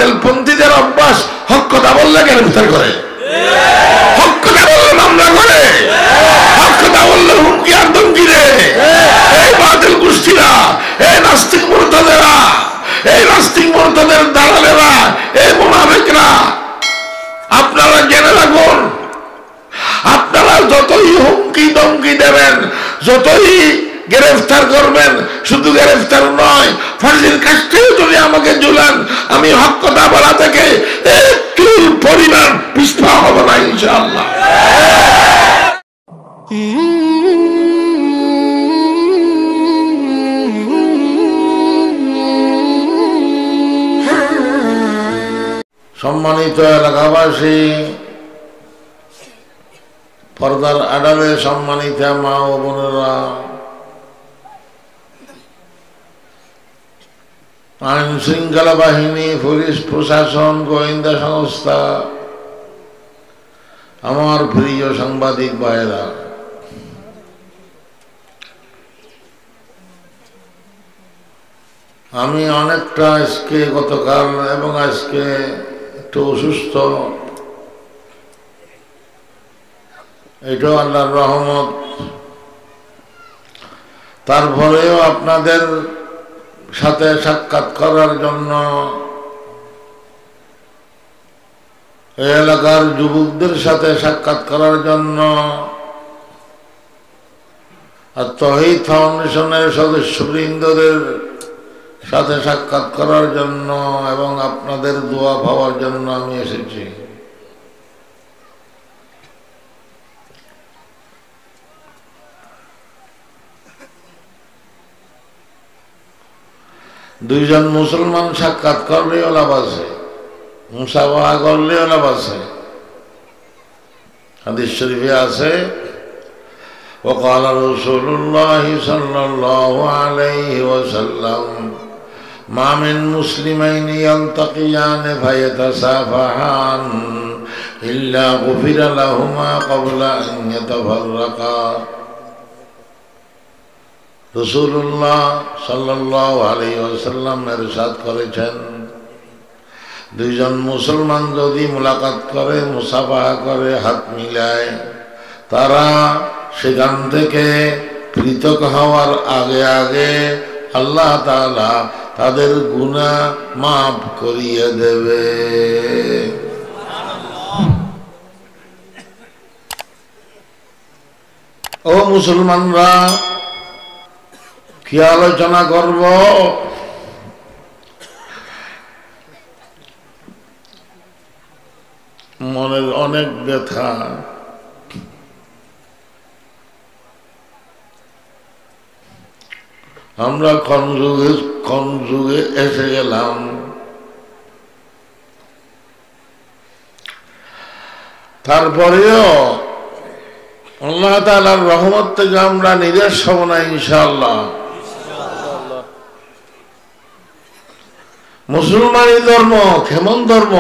বাতিলপন্থীদের অভ্যাস হক কথা বললে গ্রেফতার করে, হক কথা বললে মামলা করে, হক কথা বললে হুমকি আর ধমকি দেয়। এই বাতিল গোষ্ঠীরা, এই নাস্তিক মুরতাদেরা, এই নাস্তিক মুরতাদের দালালেরা, এই মুনাফিকরা, আপনারা জেনে রাখুন, আপনারা যতই হুমকি ধমকি দেবেন, যতই গ্রেফতার করবেন, শুধু গ্রেফতার নয়, ফাঁসির কাছতেও যদি আমাকে ঝুলান, আমি হক কথা বলা থেকে একটু পরিমাণ পিছপা হব না ইনশাআল্লাহ। সম্মানিত এলাকাবাসী, পর্দার আড়ালে সম্মানিত মা ও বোনেরা, আইন শৃঙ্খলা বাহিনী, পুলিশ প্রশাসন, গোয়েন্দা সংস্থা, আমার প্রিয় সাংবাদিক ভাইয়েরা, আমি অনেকটা আজকে গতকাল এবং আজকে একটু অসুস্থ, এটাও আল্লাহর রহমত। তারপরেও আপনাদের সাথে সাক্ষাৎ করার জন্য, এই এলাকার যুবকদের সাথে সাক্ষাৎ করার জন্য, আর তৌহিদ ফাউন্ডেশনের সদস্যবৃন্দদের সাথে সাক্ষাৎ করার জন্য এবং আপনাদের দোয়া পাওয়ার জন্য আমি এসেছি। দুইজন মুসলমান সাক্ষাৎ করলেও লাভ আছে, মুসাফাহা করলেও লাভ আছে। হাদিস শরীফে আছে, وقال رسول الله صلى الله عليه وسلم ما من مسلمين يلتقيان فيتسافحان إلا غفر لهما قبل أن يتفرقا। রাসূলুল্লাহ সাল্লাল্লাহু আলাইহি ওয়াসাল্লাম ইরশাদ করেছেন, দুইজন মুসলমান যদি মুলাকাত করে, মুসাফাহা করে, হাত মিলায়, তারা সেখান থেকে পৃথক হওয়ার আগে আগে আল্লাহ তাআলা তাদের গুনাহ মাফ করিয়ে দেবে। ও মুসলমানরা, কি আলোচনা করব? মনের অনেক ব্যথা। আমরা কোন যুগে এসে গেলাম। তারপরেও আল্লাহ তাআলার রহমত থেকে আমরা নিরাশ হব না ইনশাআল্লাহ। মুসলমানি ধর্ম কেমন ধর্ম?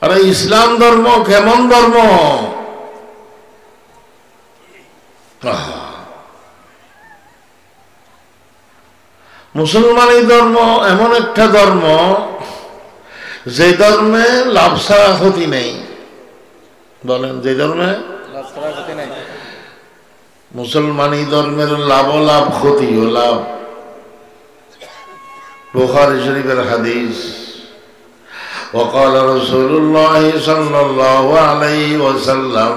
আরে ইসলাম ধর্ম কেমন ধর্ম? মুসলমানি ধর্ম এমন একটা ধর্ম যে ধর্মে লাভ ছাড়া ক্ষতি নেই। বলেন, যে ধর্মে লাভ ছাড়া ক্ষতি নেই। মুসলমানি ধর্মের লাভ ক্ষতিও লাভ। বুখারী শরীফের হাদিস, وقال رسول الله صلى الله عليه وسلم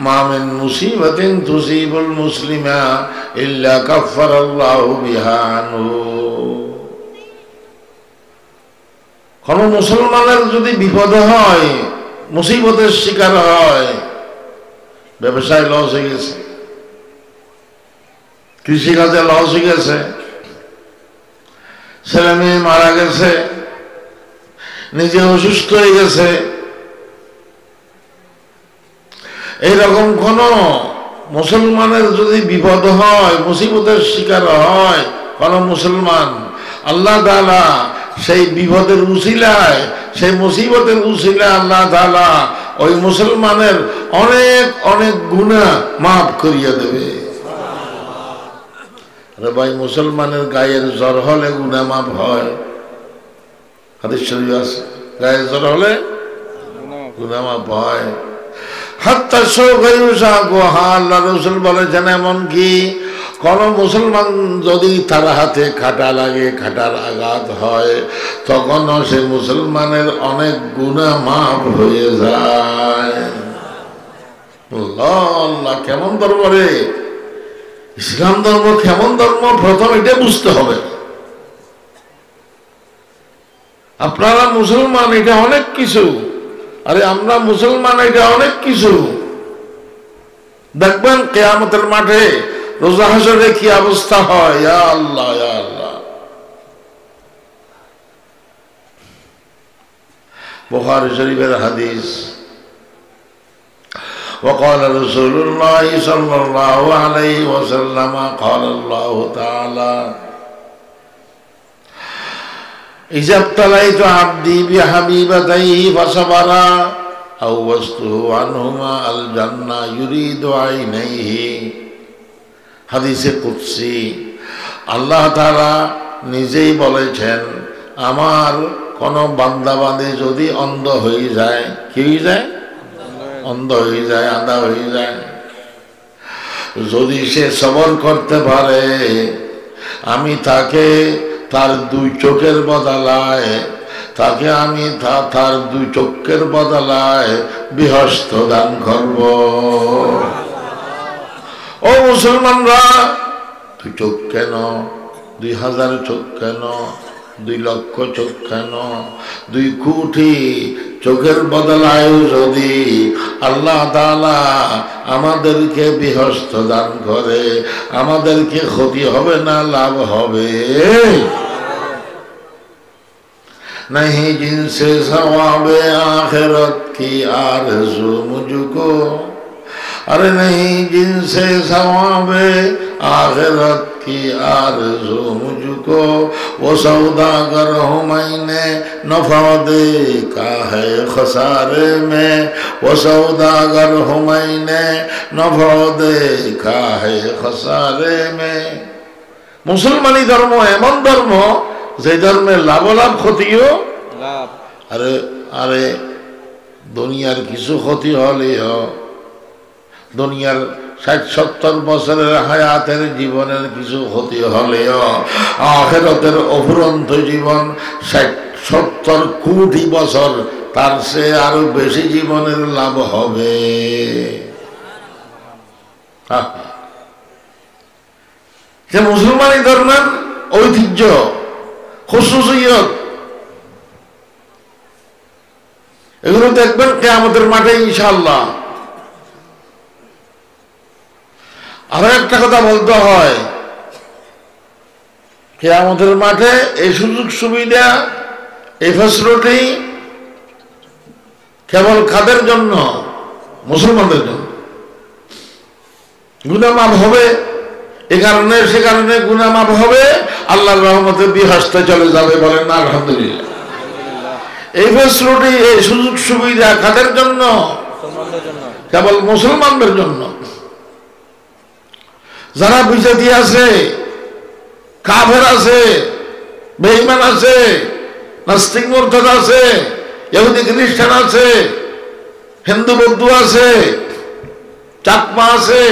ما من مصيبة تصيب المسلم إلا كفر الله بها عنه। কোন মুসলমানের যদি বিপদ হয়, মুসিবতের শিকার হয়, ব্যবসায় লস হয়ে গেছে, কৃষিকাজে লস হয়ে গেছে, ছেলে মেয়ে মারা গেছে, নিজে অসুস্থ হয়ে গেছে, এইরকম কোন মুসলমানের যদি বিপদ হয়, মুসিবতের শিকার হয় কোন মুসলমান, আল্লাহ তাআলা সেই বিপদের উসিলায়, সেই মুসিবতের উসিলায় আল্লাহ তাআলা ওই মুসলমানের অনেক অনেক গুনাহ মাফ করিয়ে দেবে। আরে ভাই, মুসলমানের গায়ের জ্বর হলে গুনাহ মাফ হয়? হাদিস শরীফ আছে গায়ে জ্বর হলে গুনাহ মাফ হয়। হাত্তা আল্লাহ রাসূল বলেছেন এমনকি কোন মুসলমান যদি তার হাতে কাঁটা লাগে, কাঁটার আঘাত হয়, তখনও সে মুসলমানের অনেক গুনাহ মাফ হয়ে যায়। আল্লাহ কেমন ধর্ম রে! ইসলাম ধর্ম কেমন ধর্ম, প্রথম এটা বুঝতে হবে। আপনারা মুসলমান এটা অনেক কিছু, আরে আমরা মুসলমান এটা অনেক কিছু। দেখবেন কিয়ামতের মাঠে রোজা হাসরে কি অবস্থা হয়। ইয়া আল্লাহ ইয়া আল্লাহ। বুখারী শরীফের হাদিস, وقال رسول الله صلى الله عليه وسلم قال الله تعالى إذا ابتليت عبدي بحبيبتيه فصبر أوسته عنهما الجنة يريد عينيه। হাদিসে কুদসি আল্লাহ তাআলা নিজেই বলেছেন, আমার কোন বান্দা বান্দী যদি অন্ধ হয়ে যায়, কি হয়ে যায়? অন্ধ হয়ে যায়, আঁধা হয়ে যায়, যদি সে সবর করতে পারে, আমি তাকে তার দুই চোখের বদলায়, তাকে আমি তার দুই চোখের বদলায় বিহস্ত দান করব। ও মুসলমানরা, দুই চোখ কেন, 2000 চোখ কেন, 2 লক্ষ চোখ কেন, 2 কোটি চোখের বদলায় যদি আল্লাহ তাআলা আমাদেরকে বিহস্ত দান করে, আমাদেরকে ক্ষতি হবে না লাভ হবে? नहीं जिनसे सवाबे आखिरत की आरज़ू मुझको, अरे नहीं जिनसे सवाबे आखिरत की आरज़ू मुझको, वो सौदागर हूँ मैंने नफा देखा है खसारे में, वो सौदागर हूँ मैंने नफा देखा है खसारे में। मुसलमानी धर्म एमन धर्म যে ধর্মের লাভ লাভ ক্ষতিও লাভ। আরে আরে দুনিয়ার কিছু ক্ষতি হলেও, দুনিয়ার 60-70 বছরের হায়াতের জীবনের কিছু ক্ষতি হলেও আখিরাতের অফুরন্ত জীবন 60-70 কোটি বছর, তার চেয়ে আরো বেশি জীবনের লাভ হবে। যে মুসলমানি ধর্মের ঐতিহ্য, খুশুসিয়ত, এগুলো দেখবেন কিয়ামতের মাঠে ইনশাআল্লাহ। আরো একটা কথা বলতে হয়, কিয়ামতের মাঠে এই সুযোগ সুবিধা, এই ফ্যাসিলিটি কেবল কাদের জন্য? মুসলমানদের জন্য। গুনাহ মাফ হবে, এই কারণে সে কারণে গুনাহ মাফ হবে, আল্লাহর রহমতে বিহস্তে চলে যাবে। বলেন না আলহামদুলিল্লাহ। এই ফ্যাসিলিটি, এই সুযোগ সুবিধা কাদের জন্য? কেবল মুসলমানদের জন্য। যারা বিজাতি আছে, কাফের আছে, বেঈমান আছে, নাস্তিক মুরতাদ আছে, ইহুদি খ্রিস্টান আছে, হিন্দু বৌদ্ধ আছে, চাকমা আছে,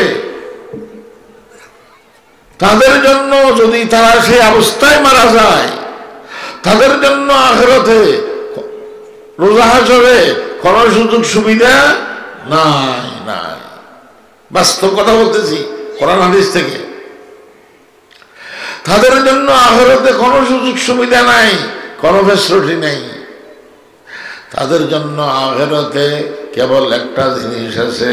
তাদের জন্য যদি তারা সেই অবস্থায় মারা যায়, তাদের জন্য আখিরাতে রোজা হাসরে কোন সুযোগ সুবিধা নাই। নাই, বাস্তব কথা বলতেছি, কোরআন হাদিস থেকে। তাদের জন্য আখিরাতে কোনো সুযোগ সুবিধা নাই, কোনো ফ্যাসিলিটি নাই। তাদের জন্য আখিরাতে কেবল একটা জিনিস আছে,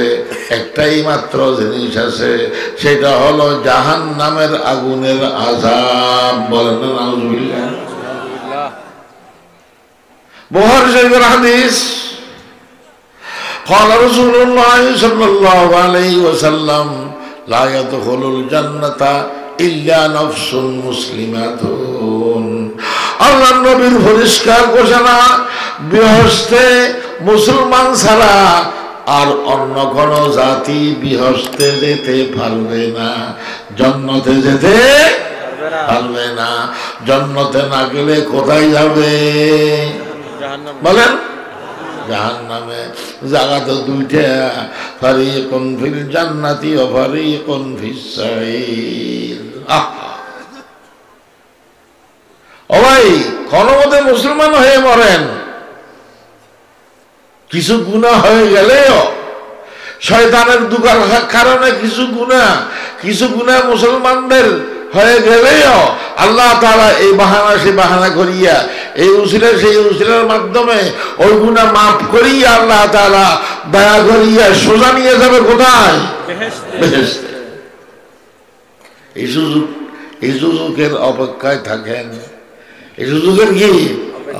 একটাই মাত্র জিনিস আছে, সেটা হলো জাহান্নামের আগুনের আযাব। বলেন না নাউযুবিল্লাহ। বুখারী শরীফের হাদিস, قال رسول الله صلى الله عليه وسلم لا يدخل الجنة إلا نفس مسلمة। আল্লাহর নবীর পরিষ্কার ঘোষণা, বিহস্তে মুসলমান ছাড়া আর অন্য কোন জাতি বিহস্তে যেতে পারবে না, জান্নাতে যেতে পারবে না। জান্নাতে না গেলে কোথায় যাবে বলেন? জাহান্নামে। জায়গা তো দুইটা, ফারিকুন ফিল জান্নাতি ওয়া ফারিকুন ফিস সাঈর। ও ভাই, কোনো মতে মুসলমান হয়ে মরেন, কিছু গুনাহ হয়ে গেলেও শয়তানের দুগার কারণে কিছু গুনাহ মুসলমানদের হয়ে গেলেও আল্লাহ তাআলা এই বাহানা সে বাহানা করিয়া, এই উসিলা সেই উসিলার মাধ্যমে ওই গুনাহ মাফ করিয়া আল্লাহ তাআলা দয়া করিয়া সোজা নিয়ে যাবে কোথায়? বেহেশতে। এই সুযোগের অপেক্ষায় থাকেন, এই সুযোগের কি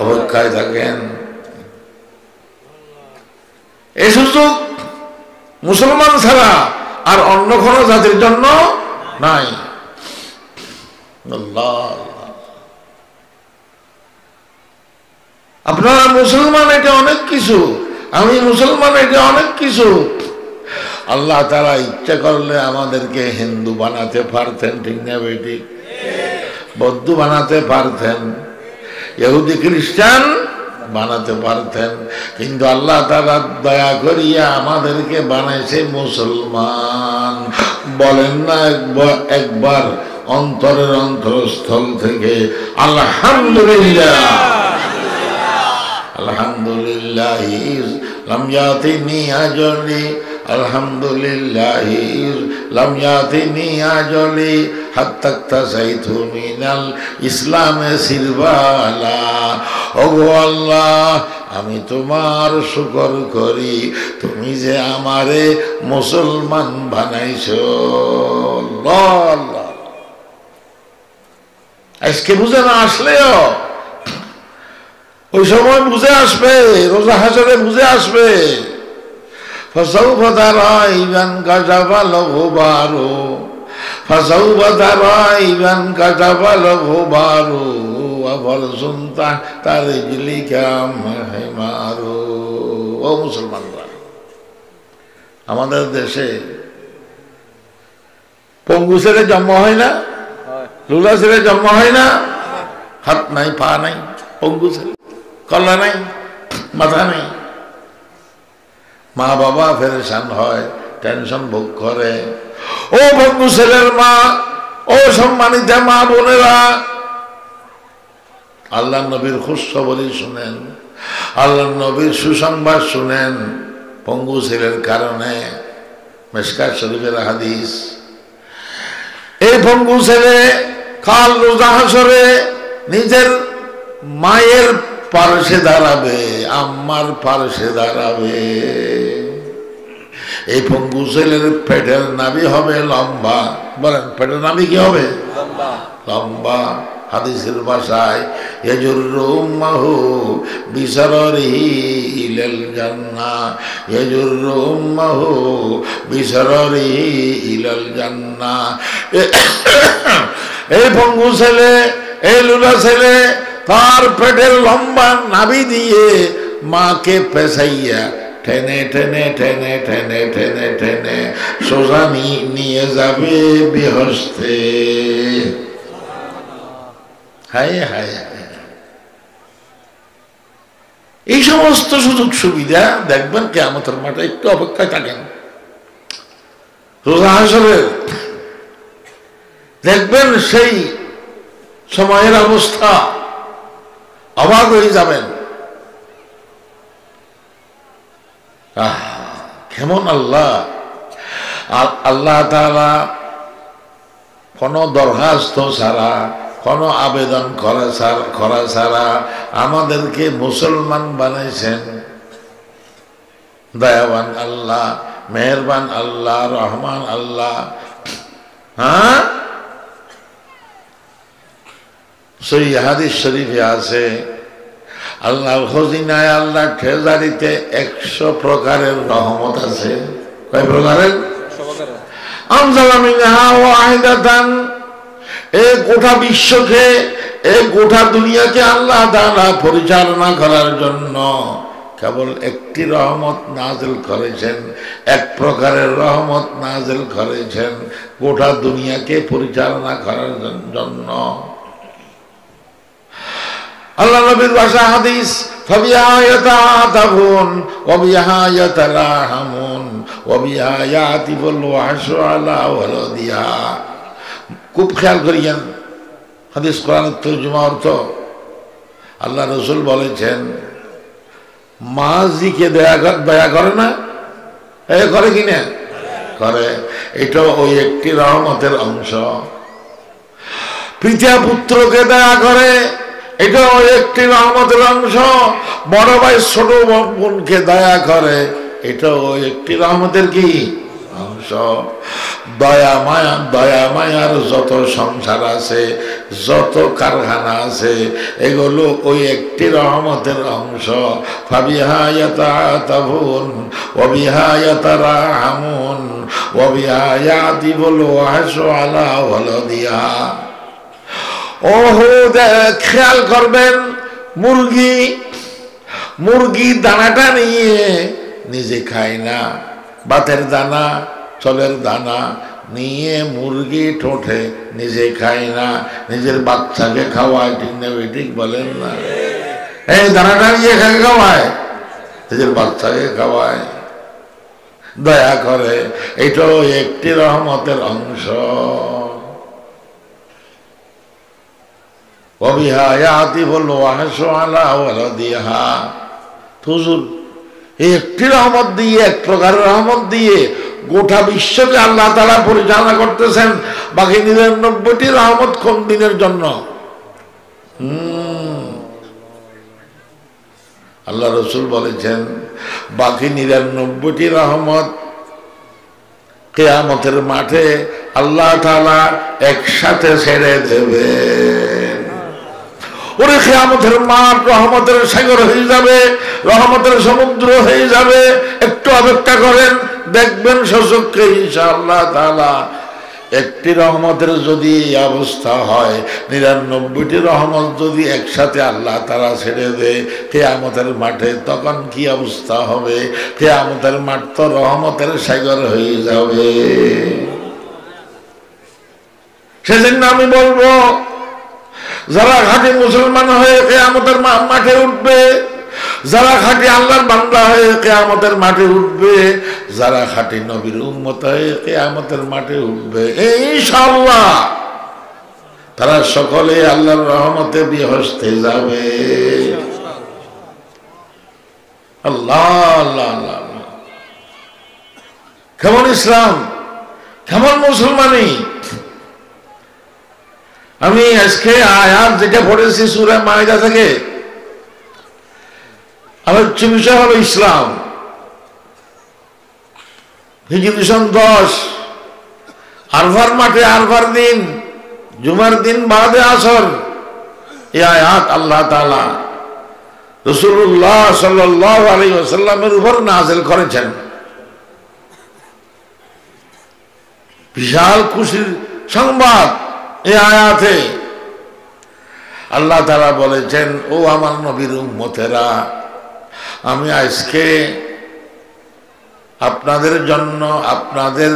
অপেক্ষায় থাকেন। এই সুযোগ মুসলমান ছাড়া আর অন্য কোন জাতির জন্য নাই। আপনারা মুসলমান, এটা অনেক কিছু, আমি মুসলমান, এটা অনেক কিছু। আল্লাহ তাআলা ইচ্ছা করলে আমাদেরকে হিন্দু বানাতে পারতেন, ঠিক না বেটি? বৌদ্ধ বানাতে পারতেন, ইহুদি খ্রিস্টান বানাতে পারতেন, কিন্তু আল্লাহ তাআলা দয়া করিয়া আমাদেরকে বানাইছে মুসলমান। বলেন না একবার অন্তরের অন্তরস্থল থেকে আলহামদুলিল্লাহ। আলহামদুলিল্লাহ লাম ইয়াতিনি আজলি, আলহামদুলিল্লাহ লাম ইয়াতিনি আজলি হাত্তা তাসাইতু মিনাল ইসলামে সিরবালা। ওগো আল্লাহ, আমি তোমার শুকর করি, তুমি যে আমারে মুসলমান বানাইছো। আজকে বুঝে না আসলেও ওই সময় বুঝে আসবে, রোজা হাসরে বুঝে আসবে। ফাসাউফা তারাইবান কাজাবাল গুবারু, ফাসাউফা তারাইবান কাজাবাল গুবারু আফারসুনতা তারজিলিকা মাহিমারু। ও মুসলমানরা, আমাদের দেশে পঙ্গু ছেলে জন্ম হয় না, লুলা ছেলে জন্ম হয় না, হাত নাই পা নাই, পঙ্গু ছেলে, কল্লা নাই, মাথা নাই। মা বাবা পেরেশান হয়, টেনশন ভোগ করে। ও পঙ্গু ছেলের মা, ও সম্মানিত মা বোনেরা, আল্লাহ নবীর খুশখবরি শুনেন, আল্লাহ নবীর সুসংবাদ শুনেন। পঙ্গু ছেলের কারণে, মিশকাত শরীফের হাদিস, এই পঙ্গু ছেলে কাল রোজা হাসরে নিজের মায়ের পার্শ্বে দাঁড়াবে, আম্মার পার্শ্বে দাঁড়াবে। এই পঙ্গু ছেলের পেটের নাভি হবে লম্বা। বলেন, পেটের নাভি কি হবে? লম্বা। হাদিসের ভাষায় ইয়াজুরু উম্মাহু বিসরারিহি ইলাল জান্নাহ, ইয়াজুরু উম্মাহু বিসরারিহি ইলাল জান্নাহ। এই পঙ্গু ছেলে, এই লুলা ছেলে তার পেটের লম্বা নাভি দিয়ে মাকে পেছাইয়া টেনে টেনে টেনে টেনে টেনে টেনে সোজা নিয়ে যাবে বেহেশতে। হায় হায় হায়। এই সমস্ত সুযোগ সুবিধা দেখবেন কিয়ামতের মাঠে। একটু অপেক্ষায় থাকেন, রোজা হাসরের দেখবেন সেই সময়ের অবস্থা, অবাক হয়ে যাবেন। কেমন আল্লাহ! আল্লাহ তাআলা কোন দরখাস্ত ছাড়া, কোন আবেদন করা ছাড়া আমাদেরকে মুসলমান বানাইছেন। দয়াবান আল্লাহ, মেহেরবান আল্লাহ, রহমান আল্লাহ। হ্যাঁ, সহিহ হাদিস শরীফে আছে, আল্লাহর খজিনায়, আল্লাহর ট্রেজারিতে 100 প্রকারের রহমত আছে। কয় প্রকারের? আনজালা মিনহা ওয়াহিদাতান। এই গোটা বিশ্বকে, এই গোটা দুনিয়াকে আল্লাহ তাআলা পরিচালনা করার জন্য কেবল একটি রহমত নাজিল করেছেন, এক প্রকারের রহমত নাজিল করেছেন গোটা দুনিয়াকে পরিচালনা করার জন্য। আল্লাহ নবীর ভাষা হাদিস, ফাবিহা ইয়াতাআতাবুন ওয়া বিহা ইয়াতারাহামুন ওয়া বিহা ইয়াতিবুল ওয়াহশু আলা ওয়ালাদিহা। খুব খেয়াল করিয়েন, হাদিস কোরআনের তরজমা অর্থ। আল্লাহ রাসূল বলেছেন, মাজিকে দয়া করে না, করে কিনা করে, এটা ওই একটি রহমতের অংশ। পিতা পুত্রকে দয়া করে, এটা ওই একটি রহমতের অংশ। বড় ভাই ছোট বোনকে দয়া করে, এটা ওই একটি রহমতের কি অংশ। দয়া মায়ার যত সংসার আছে, যত কারখানা আছে, এগুলো ওই একটি রহমতের অংশ। ফাবিহা ইয়াতাআতাবুন ওয়া বিহা ইয়াতারাহামুন ওয়া বিহা ইয়াতিবুল ওয়াহশু আলা ওয়ালাদিহা। খেয়াল করবেন, মুরগি দানাটা নিয়ে নিজে খায় না, ভাতের দানা চলের দানা নিয়ে মুরগি ঠোঁটে নিজে খায় না, নিজের বাচ্চাকে খাওয়ায়। ঠিক না ঠিক বলেন না? এই দানাটা নিয়ে খাওয়ায়, নিজের বাচ্চাকে খাওয়ায়, দয়া করে, এটাও একটি রহমতের অংশ। وبها يعطف الوحش على ولدها। হুজুর, এই একটি রহমত দিয়ে, এক প্রকার রহমত দিয়ে গোটা বিশ্বকে আল্লাহ তাআলা পরিচালনা করতেছেন, বাকি 99টি রহমত কোন দিনের জন্য? আল্লাহ রাসূল বলেছেন, বাকি 99টি রহমত কিয়ামতের মাঠে আল্লাহ তাআলা একসাথে ছেড়ে দেবেন। ওরে কিয়ামতের মাঠ রহমতের সাগর হয়ে যাবে, রহমতের সমুদ্র হয়ে যাবে। একটু অপেক্ষা করেন, দেখবেন সচক্ষে ইনশাআল্লাহ তাআলা। একটি রহমতের যদি এই অবস্থা হয়, 99টি রহমত যদি একসাথে আল্লাহ তাআলা ছেড়ে দেয় কিয়ামতের মাঠে, তখন কি অবস্থা হবে? কিয়ামতের মাঠ তো রহমতের সাগর হয়ে যাবে। সেজন্য আমি বলবো, যারা খাঁটি মুসলমান হয়ে কিয়ামতের মাঠে উঠবে, যারা খাঁটি আল্লাহর বান্দা হয়ে কিয়ামতের মাঠে উঠবে, যারা খাঁটি নবীর উম্মত হয়ে কিয়ামতের মাঠে উঠবে, ইনশাআল্লাহ তারা সকলে আল্লাহর রহমতে বিহস্তে যাবে। আল্লাহ আল্লাহ আল্লাহ। কেমন ইসলাম, কেমন মুসলমানি! আমি আজকে আয়াত যেটা পড়েছি সূরা মাইদা থেকে, আলোচ্য বিষয় হলো ইসলাম। হিজরি সন 10, আরফার মাঠে, আরফার দিন, জুমার দিন বাদে আসর, এই আয়াত আল্লাহ তাআলা রাসূলুল্লাহ সাল্লাল্লাহু আলাইহি ওয়াসাল্লামের উপর নাযিল করেছেন। বিশাল খুশির সংবাদ এই আয়াতে। আল্লাহ তাআলা বলেছেন, ও আমার নবীর উম্মতেরা, আমি আজকে আপনাদের জন্য আপনাদের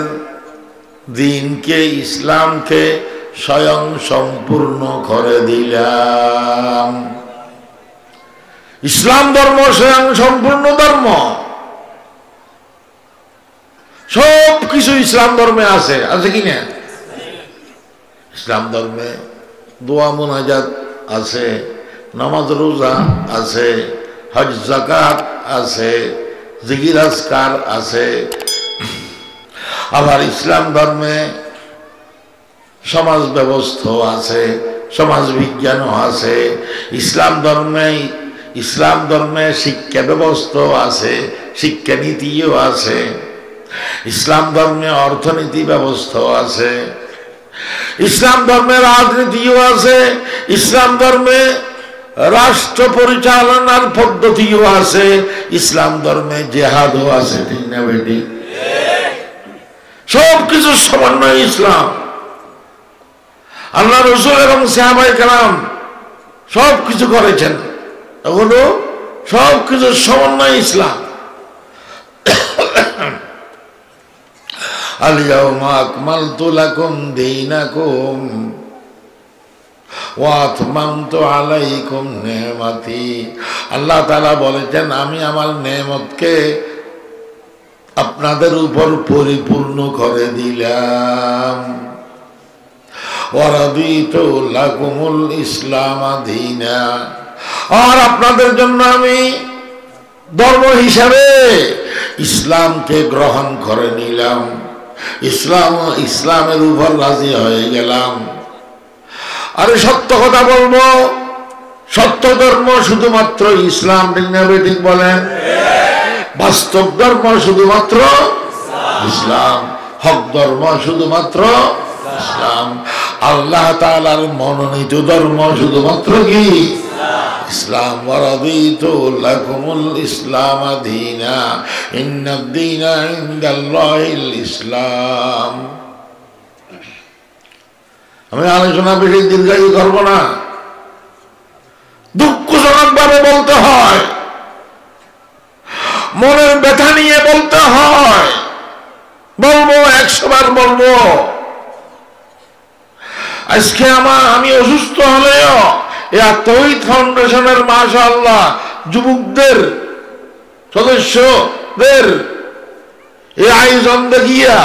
দিনকে, ইসলামকে স্বয়ং সম্পূর্ণ করে দিলাম। ইসলাম ধর্ম স্বয়ং সম্পূর্ণ ধর্ম। সব কিছু ইসলাম ধর্মে আছে, আছে কি না? ইসলাম ধর্মে দোয়া মুনাজাত আছে, নামাজ রোজা আছে, হজ যাকাত আছে, জিকির আজকার আছে। আবার ইসলাম ধর্মে সমাজ ব্যবস্থাও আছে, সমাজ বিজ্ঞানও আছে। ইসলাম ধর্মে শিক্ষা ব্যবস্থাও আছে, শিক্ষানীতিও আছে। ইসলাম ধর্মে অর্থনীতি ব্যবস্থাও আছে, ইসলাম ধর্মে রাজনীতিও আছে, ইসলাম ধর্মে রাষ্ট্র পরিচালনার পদ্ধতিও আছে, ইসলাম ধর্মে জিহাদও আছে। ঠিক না বেটি? সবকিছু সমন্বয় ইসলাম। আল্লাহ রাসূল এবং সাহাবায়ে কেরাম সবকিছু করেছেন। এগুলো সবকিছুর সমন্বয় ইসলাম। আল-ইয়াওমা আকমালতু লাকুম দীনাকুম ওয়া আতমামতু আলাইকুম নি'মাতি। আল্লাহ তাআলা বলেছেন, আমি আমার নেয়ামতকে আপনাদের উপর পরিপূর্ণ করে দিলাম। ওয়া রাদিতু লাকুমুল ইসলাম দীনা, আর আপনাদের জন্য আমি ধর্ম হিসাবে ইসলামকে গ্রহণ করে নিলাম। ইসলামের উপর রাজি হয়ে গেলাম। আরে সত্য কথা বলবো, সত্য ধর্ম শুধুমাত্র ইসলাম, ঠিক না ঠিক বলেন? বাস্তব ধর্ম শুধুমাত্র ইসলাম, হক ধর্ম শুধুমাত্র ইসলাম, আল্লাহ তাআলার মনোনীত ধর্ম শুধুমাত্র কি? ইসলাম। ওয়ারাদিতু লাকুমুল ইসলাম দীনা ইন্নাদ দীনা ইনদাল্লাহিল ইসলাম। আমি আলোচনা বেশি দীর্ঘায়ু করব না, দুঃখজনক ভাবে বলতে হয়, মনের ব্যথা নিয়ে বলতে হয়, বলবো 100 বার বলবো। আজকে আমি অসুস্থ হলেও তৌহিদ ফাউন্ডেশনের মাশাআল্লাহ যুবকদের সদস্যদের এই আয়োজন দেখিয়া,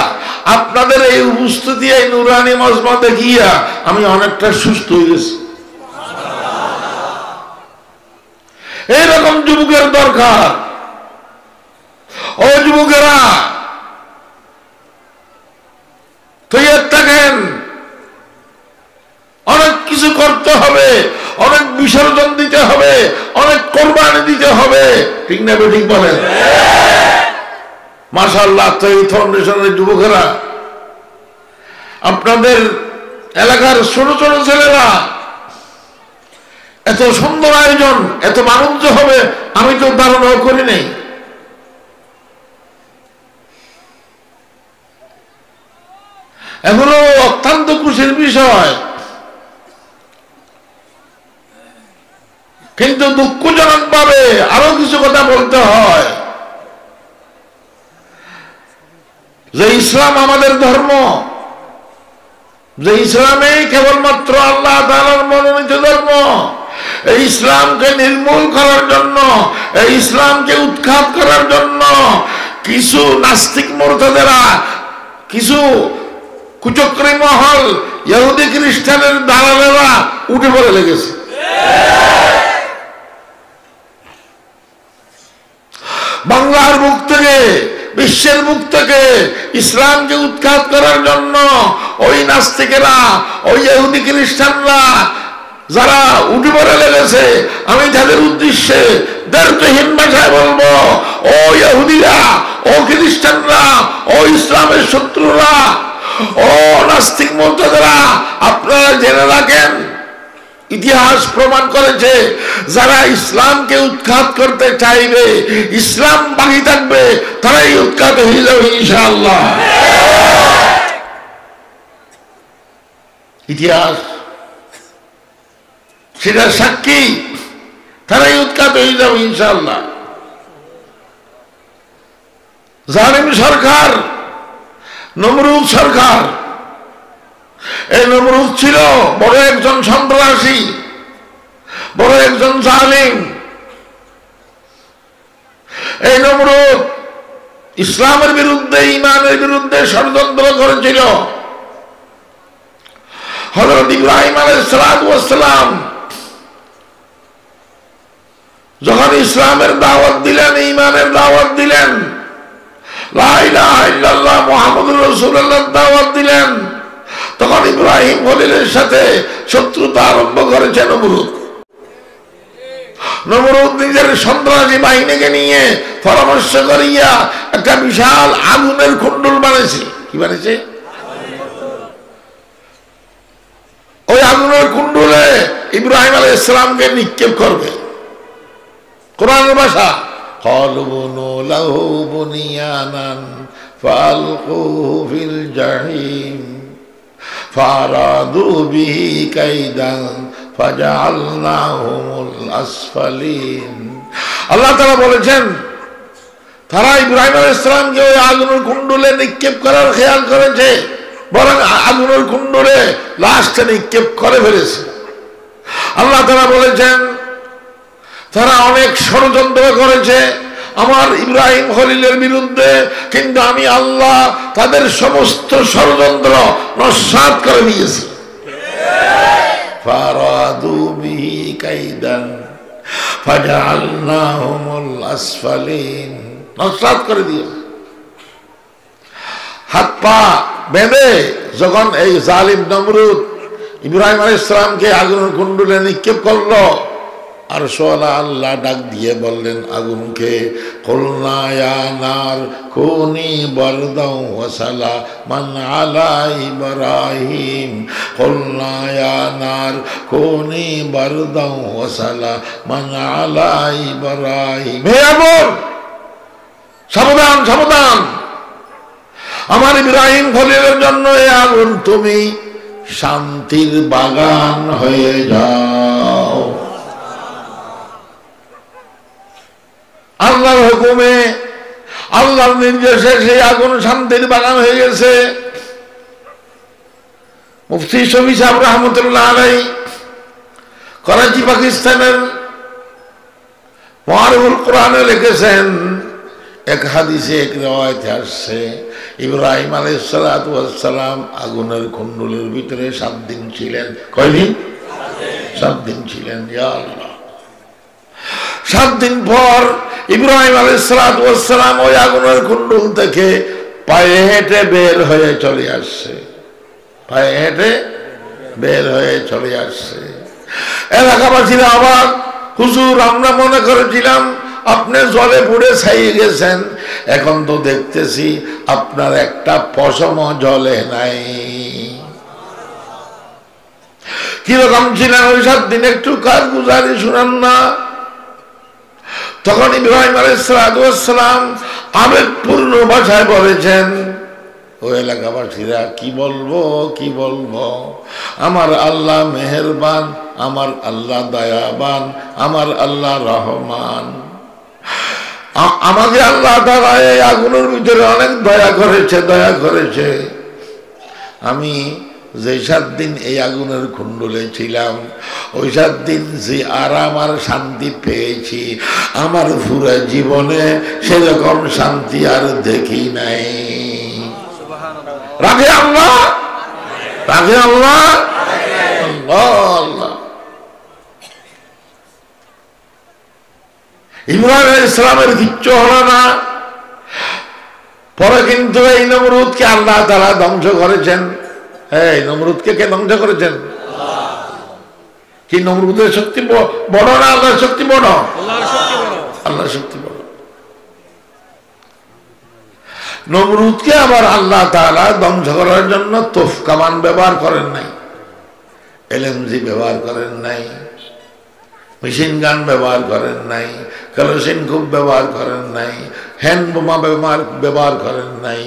আপনাদের এই উপস্থিতি, এই নুরানি মজমা দেখিয়া আমি অনেকটা সুস্থ হয়ে গেছি। এইরকম যুবকের দরকার। ও যুবকেরা, তৈরি থাকেন, অনেক কিছু করতে হবে, অনেক বিসর্জন দিতে হবে, অনেক কোরবানি দিতে হবে, ঠিক না ঠিক বলেন? মাশাআল্লাহ, তৌহিদ ফাউন্ডেশনের যুবকেরা, আপনাদের এলাকার ছোট ছোট ছেলেরা, এত সুন্দর আয়োজন, এত মানুষ হবে আমি তো ধারণাও করি নাই। এগুলো অত্যন্ত খুশির বিষয়, কিন্তু দুঃখজনক ভাবে আরো কিছু কথা বলতে হয় যে ইসলাম আমাদের ধর্ম, যে ইসলামে কেবলমাত্র আল্লাহ তাআলার মনোনীত ধর্ম। এই ইসলামকে নির্মূল করার জন্য, এই ইসলামকে উৎখাত করার জন্য কিছু নাস্তিক মুরতাদেরা, কিছু কুচক্রী মহল, ইহুদি খ্রিস্টানের দালালেরা উঠে পড়ে লেগেছে। বাংলার বুক থেকে, বিশ্বের বুক থেকে ইসলামকে উৎখাত করার জন্য ওই নাস্তিকেরা, ওই ইহুদি খ্রিস্টানরা যারা উঠে পড়ে লেগেছে, আমি তাদের উদ্দেশ্যে দর্দহীন ভাষায় বলবো, ও ইহুদিরা, ও খ্রিস্টানরা, ও ইসলামের শত্রুরা, ও নাস্তিক মুরতাদরা, আপনারা জেনে রাখেন, ইতিহাস প্রমাণ করেছে যারা ইসলামকে উৎখাত করতে চাইবে, ইসলাম বাকি থাকবে, তারাই উৎখাত হয়ে যাবে ইনশাআল্লাহ। ইতিহাস সেটা সাক্ষী, তারাই উৎখাত হয়ে যাবে ইনশাআল্লাহ। জালিম সরকার, নমরুদ সরকার, এই নমরুদ ছিল বড় একজন সন্ত্রাসী, বড় একজন জালিম। এই নমরুদ ইসলামের বিরুদ্ধে, ঈমানের বিরুদ্ধে ষড়যন্ত্র করেছিল। হযরত ইব্রাহিম আলাইহিস সালাম যখন ইসলামের দাওয়াত দিলেন, ঈমানের দাওয়াত দিলেন, লা ইলাহা ইল্লাল্লাহ মুহাম্মাদুর রাসূলুল্লাহ দাওয়াত দিলেন, তখন ইব্রাহিম খলিলের সাথে শত্রুতা আরম্ভ করেছে নমরুদ। নমরুদ নিজের সন্ত্রাসী বাহিনীকে নিয়ে পরামর্শ করিয়া একটা বিশাল আগুনের কুণ্ডল বানিয়েছে। কি বানিয়েছে? ওই আগুনের কুণ্ডলে ইব্রাহিম আলাইহিস সালামকে নিক্ষেপ করবে। কোরআনের ভাষা, ক্বালু বুনু লাহু বুনিয়ানান ফালকুহু ফিল জাহিম ফারাদু বিহি কাইদান ফাজআলনাহুমুল আসফালিন। আল্লাহ তাআলা বলেছেন তারা ইব্রাহিম আলাইহিস সালামকে ওই আগুনের কুণ্ডলে নিক্ষেপ করার খেয়াল করেছে, বরং আগুনের কুণ্ডলে লাশটা নিক্ষেপ করে ফেলেছে। আল্লাহ তাআলা বলেছেন তারা অনেক ষড়যন্ত্র করেছে আমার ইব্রাহিম খলিলের বিরুদ্ধে, কিন্তু আমি আল্লাহ তাদের সমস্ত ষড়যন্ত্র নস্যাৎ করে দিয়েছি। ফারাদু বিহি কাইদান ফাজআলনাহুমুল আসফালিন, নস্যাৎ করে দিয়েছে। হাত পা বেঁধে যখন এই জালিম নমরুদ ইব্রাহিম আলাইহিস সালামকে আগুনের কুণ্ডলে নিক্ষেপ করলো, আর সোয়ালা আল্লাহ ডাক দিয়ে বললেন আগুনকে, কুলনা ইয়া নার কুনি বারদাও ওয়া সালামান আলা ইব্রাহিম, কুলনা ইয়া নার কুনি বারদাও ওয়া সালামান আলা ইব্রাহিম। হে আগুন, সাবধান সাবধান, আমার ইব্রাহিম খলিলের জন্য এই আগুন তুমি শান্তির বাগান হয়ে যাও। আল্লাহর হুকুমে, আল্লাহর নির্দেশে সেই আগুন শান্তির বাগান হয়ে গেছে। মুফতি শফি সাহেব রহমতুল্লাহ আলাইহি করাচি পাকিস্তানের মুআরিফুল কোরআনে লিখেছেন, এক হাদিসে এক রিওয়ায়াতে আসছে ইব্রাহিম আলাইহিস সালাতু ওয়াস সালাম আগুনের কুণ্ডলের ভিতরে 7 দিন ছিলেন। কয়দিন? 7 দিন ছিলেন। ইয়া আল্লাহ, 7 দিন পর ইব্রাহিম আলাইহিস সালাতু ওয়াস সালাম ওই আগুনের কুণ্ডল থেকে পায়ে হেঁটে বের হয়ে চলে আসছে, পায়ে হেঁটে বের হয়ে চলে আসছে। এলাকাবাসীরা অবাক, হুজুর আমরা মনে করেছিলাম আপনি জলে পুড়ে ছাইয়ে গেছেন, এখন তো দেখতেছি আপনার একটা পশমও জলে নাই। কিরকম ছিলেন ওই 7 দিন, একটু কারগুজারি শুনান না। তখন ইব্রাহিম আলাইহিস সালাতু ওয়াস সালাম আবেগপূর্ণ ভাষায় বলেছেন, ও এলাকাবাসীরা কি বলবো কি বলবো, আমার আল্লাহ মেহেরবান, আমার আল্লাহ দয়াবান, আমার আল্লাহ রহমান। আমাকে আল্লাহ তাআলা এই আগুনের ভিতরে অনেক দয়া করেছে, দয়া করেছে। আমি যে 7 দিন এই আগুনের কুণ্ডলে ছিলাম, ওই 7 দিন যে আরাম আর শান্তি পেয়েছি, আমার পুরো জীবনে সেরকম শান্তি আর দেখি নাই। রাখে আল্লাহ, রাখে আল্লাহ, আল্লাহ আল্লাহ। ইব্রাহিম আলাইহিস সালামের কিচ্ছু হলো না। পরে কিন্তু এই নমরুদকে আল্লাহ তাআলা ধ্বংস করেছেন। এই নমরুদকে কে ধ্বংস করেছেন? কি নমরুদের শক্তি বড় না আল্লাহর শক্তি বড়? আল্লাহর শক্তি বড়। নমরুদকে আবার আল্লাহ তাআলা ধ্বংস করার জন্য তোফ কামান ব্যবহার করেন নাই, এলএমজি ব্যবহার করেন নাই, মেশিন গান ব্যবহার করেন নাই, কেরোসিন কূপ ব্যবহার করেন নাই, হ্যান্ড বোমা ব্যবহার করেন নাই,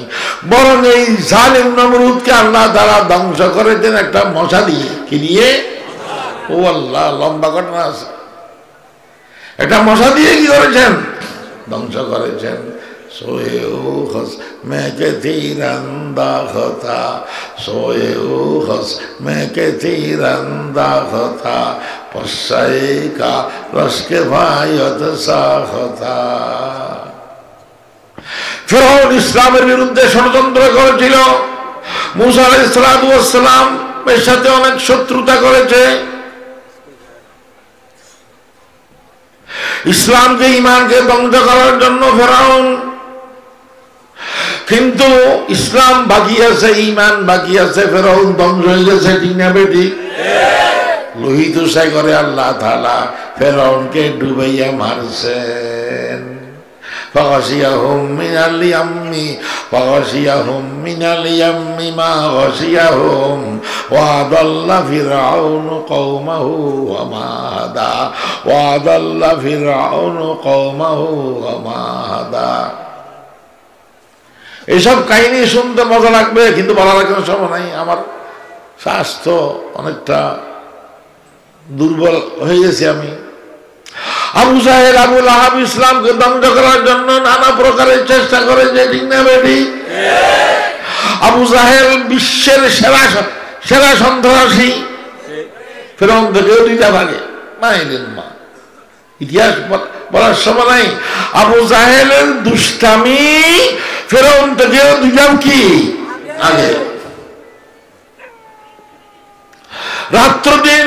বরং এই জালিম নমরুদকে আল্লাহ তাআলা ধ্বংস করেছেন একটা মশা দিয়ে। কি দিয়ে? ও আল্লাহ, লম্বা ঘটনা আছে। একটা মশা দিয়ে কি করেছেন? ধ্বংস করেছেন। सोए खस मैं के तीरंदा खता, सोए खस मैं के तीरंदा खता, पश्चाए का रस के भायत सा खता। ফিরআউন ইসলামের বিরুদ্ধে ষড়যন্ত্র করেছিল, মুসা আলাইহিস সালাতু ওয়াস সালাম এর সাথে অনেক শত্রুতা করেছে। ইসলামকে, ঈমানকে ধ্বংস করার জন্য ফিরআউন, কিন্তু ইসলাম বাকি আছে, ঈমান বাকি আছে। ফিরআউন ধ্বংস হয়ে গেছে, ঠিক না বেটি? লোহিত সাগরে আল্লাহ তাআলা ফিরআউনকে ডুবাইয়া মারছেন। فغشيهم من اليم فغشيهم من اليم ما غشيهم وأضل فرعون قومه وما هدى وأضل فرعون قومه وما هدى। এসব কাহিনী শুনতে মজা লাগবে, কিন্তু বলার কোনো সময় নাই। আমার স্বাস্থ্য অনেকটা দুর্বল হয়ে গেছে আমি। আবু জাহেল আবু লাহাব ইসলামকে ধ্বংস করার জন্য নানা প্রকারের চেষ্টা করেছে, ঠিক না বেটি? আবু জাহেল বিশ্বের সেরা সন্ত্রাসী। ফেরাউন থেকেও দুইটা ভাগে মাইলেন মা, ইতিহাস বলার সময় নাই। আবু জাহেলের দুষ্টামি ফেরাউন থেকেও দুইটা কি আগে। রাত্র দিন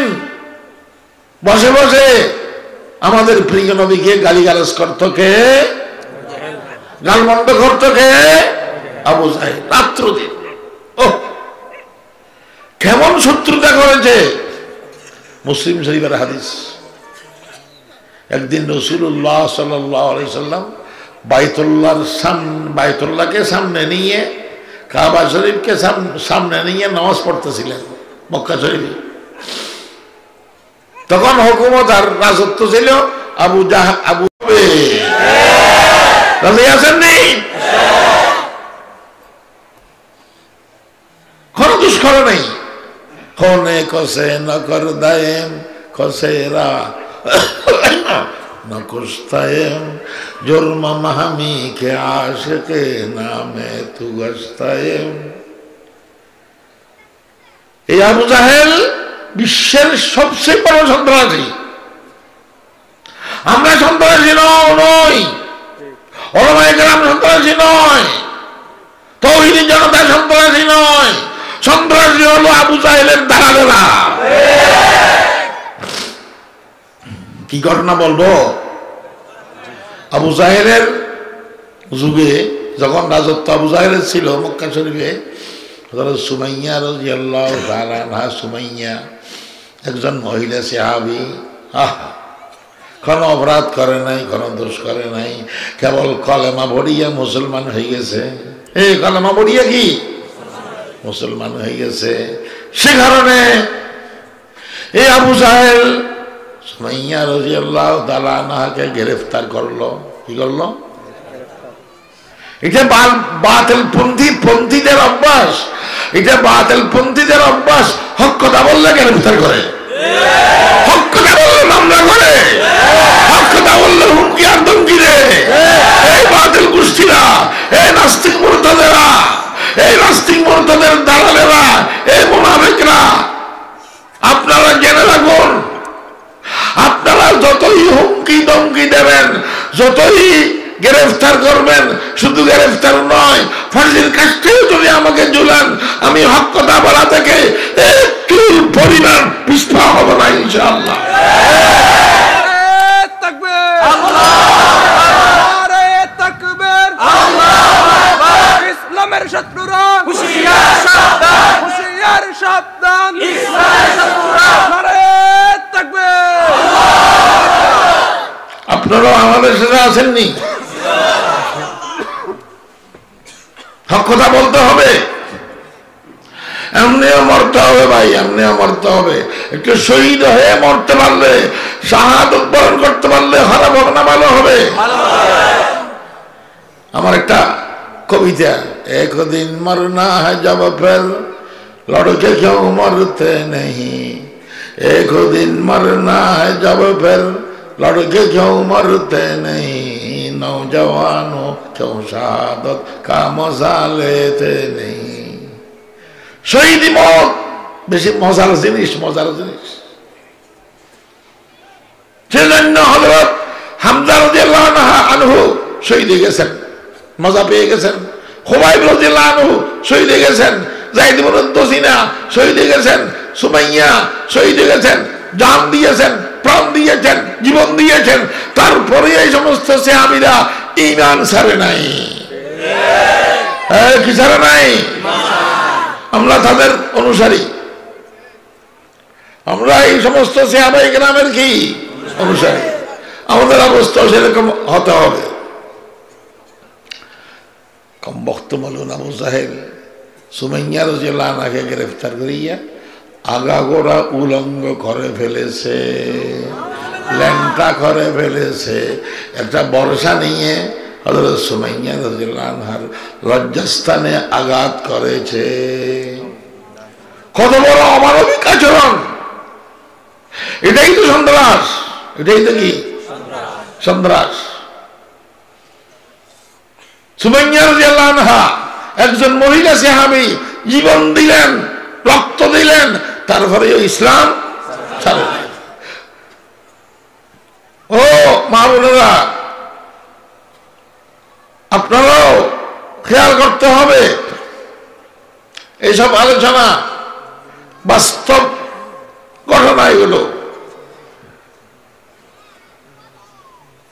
বসে বসে আমাদের প্রিয় নবীকে গালিগালাজ করত কে? গালমন্দ করত কে? আবু জাহেল। রাত্র দিন ও কেমন শত্রুতা করেছে। মুসলিম শরীফের হাদিস, একদিন রাসূলুল্লাহ সাল্লাল্লাহু আলাইহি সাল্লাম বাইতুল্লাহকে সামনে নিয়ে, কাবা শরীফকে সামনে নিয়ে নামাজ পড়তেছিলেন মক্কা শরীফে। তখন হুকুমত আর রাজত্ব ছিল আবু রাজি আছেন নি? কোন দুষ্কর নেই। খনে কসে নকর দায়েম খসেরা নকুস্তায়েম জুরমা মাহামি কে আশকে নামে তু গস্তায়েম। এই আবু জাহেল বিশ্বের সবচেয়ে বড় সন্ত্রাসী। আমরা সন্ত্রাসী নই, ওলামায়ে কেরাম সন্ত্রাসী নয়, তাওহীদি জনতা সন্ত্রাসী নয়। সন্ত্রাসী হলো আবু জাহেলের দালালেরা। কি ঘটনা বলবো? আবু জাহেলের যুগে যখন রাজত্ব আবু জাহেলের ছিল মক্কা শরীফে, সুমাইয়া রাদিয়াল্লাহু তাআলা আনহা, সুমাইয়া একজন মহিলা সাহাবী, কোনো অপরাধ করে নাই, কোনো দোষ করে নাই, কেবল কলেমা পড়িয়া মুসলমান হয়ে গেছে। এই কলেমা পড়িয়া কি মুসলমান হয়ে গেছে। সে কারণে এই আবু জাহেল সুমাইয়া রাদিয়াল্লাহু তাআলা আনহাকে গ্রেফতার করলো। কি করলো? এটা বাতিল পন্থীদের অভ্যাস, এটা বাতিল পন্থীদের অভ্যাস। হক কথা বললে গ্রেফতার করে, হক কথা বললে মামলা করে, হক কথা বললে হুমকি আর ধমকি দেয়। এই বাতিল গোষ্ঠীরা, এই নাস্তিক মুরতাদেরা, এই নাস্তিক মুরতাদের দালালেরা, এই মুনাফিকরা, আপনারা জেনে রাখুন, আপনারা যতই হুমকি ধমকি দেবেন, যতই গ্রেফতার করবেন, শুধু গ্রেফতার নয়, ফাঁসির কাষ্ঠেও যদি আমাকে ঝুলান, আমি হক কথা বলা থেকে একটু পরিমাণ পিছপা হব না ইনশাআল্লাহ। ইসলামের শত্রুরা হুঁশিয়ার সাবধান, হুঁশিয়ার সাবধান, ইসলামের শত্রুরা নারে তাকবীর। আপনারা আমাদের সাথে আসেননি? হক কথা বলতে হবে, এমনিও মরতে হবে ভাই, এমনিও মরতে হবে। একটু শহীদ হয়ে মরতে পারলে, শাহাদাত বরণ করতে পারলে খারাপ হবে না ভালো হবে? আমার একটা কবিতা, একদিন মরনা হ্যায় জব ফের লড়কে কেউ মরতে নেই, একদিন মরনা হ্যায় জব ফের লড়কে কেউ মরতে নেই, নৌজওয়ানো কেউ শাহাদত কা মজা লেতে নেই। শহীদি মত বেশি মজার জিনিস, মজার জিনিস। সেজন্য হযরত হামজা রাদিয়াল্লাহু আনহু শহীদ হয়ে গেছেন, মজা পেয়ে গেছেন। খুবাইব রাদিয়াল্লাহু আনহু শহীদ হয়ে গেছেন, যায়েদ ইবনে দুসিনা শহীদ হয়ে গেছেন, সুমাইয়া শহীদ হয়ে গেছেন, জান দিয়েছেন, প্রাণ দিয়েছেন, জীবন দিয়েছেন। তারপরে এই সমস্ত সাহাবীরা ঈমান ছাড়ে নাই। কি ছাড়ে নাই? আমরা তাদের অনুসারী, আমরা এই সমস্ত সাহাবায়ে কেরামের কি অনুসারী। আমাদের অবস্থা সেরকম হতে হবে। কম বক্তব্য আবু জাহেল সুমাইয়া রাদিয়াল্লাহু আনহাকে গ্রেফতার করিয়া আগাগোড়া উলঙ্গ করে ফেলেছে, ল্যাংটা করে ফেলেছে। একটা বর্ষা নিয়ে হযরত সুমাইয়া রাদিয়াল্লাহু আনহার লজ্জাস্থানে আঘাত করেছে। কত বড় অমানবিক আচরণ! এটাই তো সন্ত্রাস, এটাই তো কি সন্ত্রাস। সুমাইয়া রাদিয়াল্লাহু আনহা একজন মহিলা সাহাবী, জীবন দিলেন, রক্ত দিলেন, তারপরেও ইসলাম ছাড়েন। ও মা বোনেরা, আপনারাও খেয়াল করতে হবে এইসব আলোচনা বাস্তব ঘটনা এগুলো।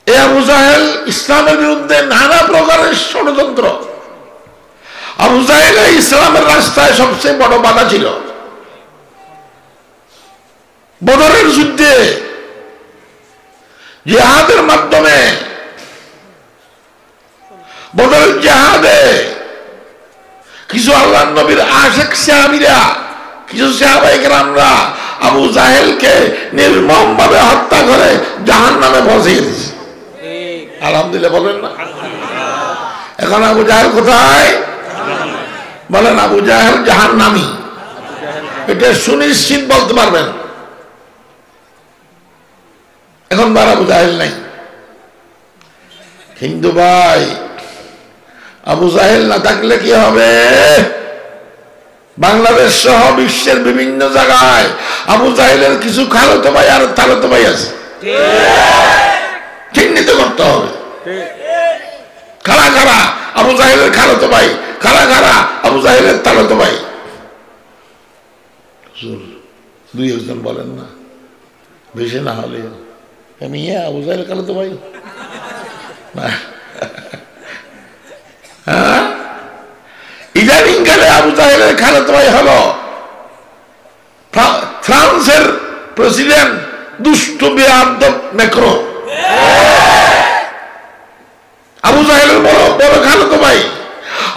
এ আবু জাহেল ইসলামের বিরুদ্ধে নানা প্রকারের ষড়যন্ত্র। আবু জাহেল ইসলামের রাস্তায় সবচেয়ে বড় বাধা ছিল। বদরের যুদ্ধে জিহাদের মাধ্যমে, বদরের জিহাদে কিছু আল্লাহর নবীর আশিক সাহাবীরা, কিছু সাহাবায়ে কেরামরা আবু জাহেলকে নির্মমভাবে হত্যা করে জাহান্নামে পৌঁছিয়ে দিয়েছে। আলহামদুলিল্লাহ বলেন না? এখন আবু জাহেল কোথায়? বলেন আবু জাহেল জাহান্নামী, এটা সুনিশ্চিত বলতে পারবেন। এখন বার আবু জাহেল নাই। কিন্তু ভাই, আবু জাহেল না থাকলে কি হবে? বাংলাদেশ সহ বিশ্বের বিভিন্ন জায়গায় আবু জাহেলের কিছু খালাতো ভাই আর তালাতো ভাই আছে, চিহ্নিত করতে হবে। কারা কারা আবু জাহেলের খালাতো ভাই, কারা কারা আবু জাহেলের তালাতো ভাই? দুই একজন বলেন না, বেশি না হলে মিয়া আবু জাহেল খালাতো ভাই। হ্যাঁ, ইদানিং কালে আবু জাহেলের খালাতো ভাই হলো ফ্রান্সের প্রেসিডেন্ট দুষ্ট বেয়াদব ম্যাক্রো। আবু জাহেলের বড় বড় খালাতো ভাই।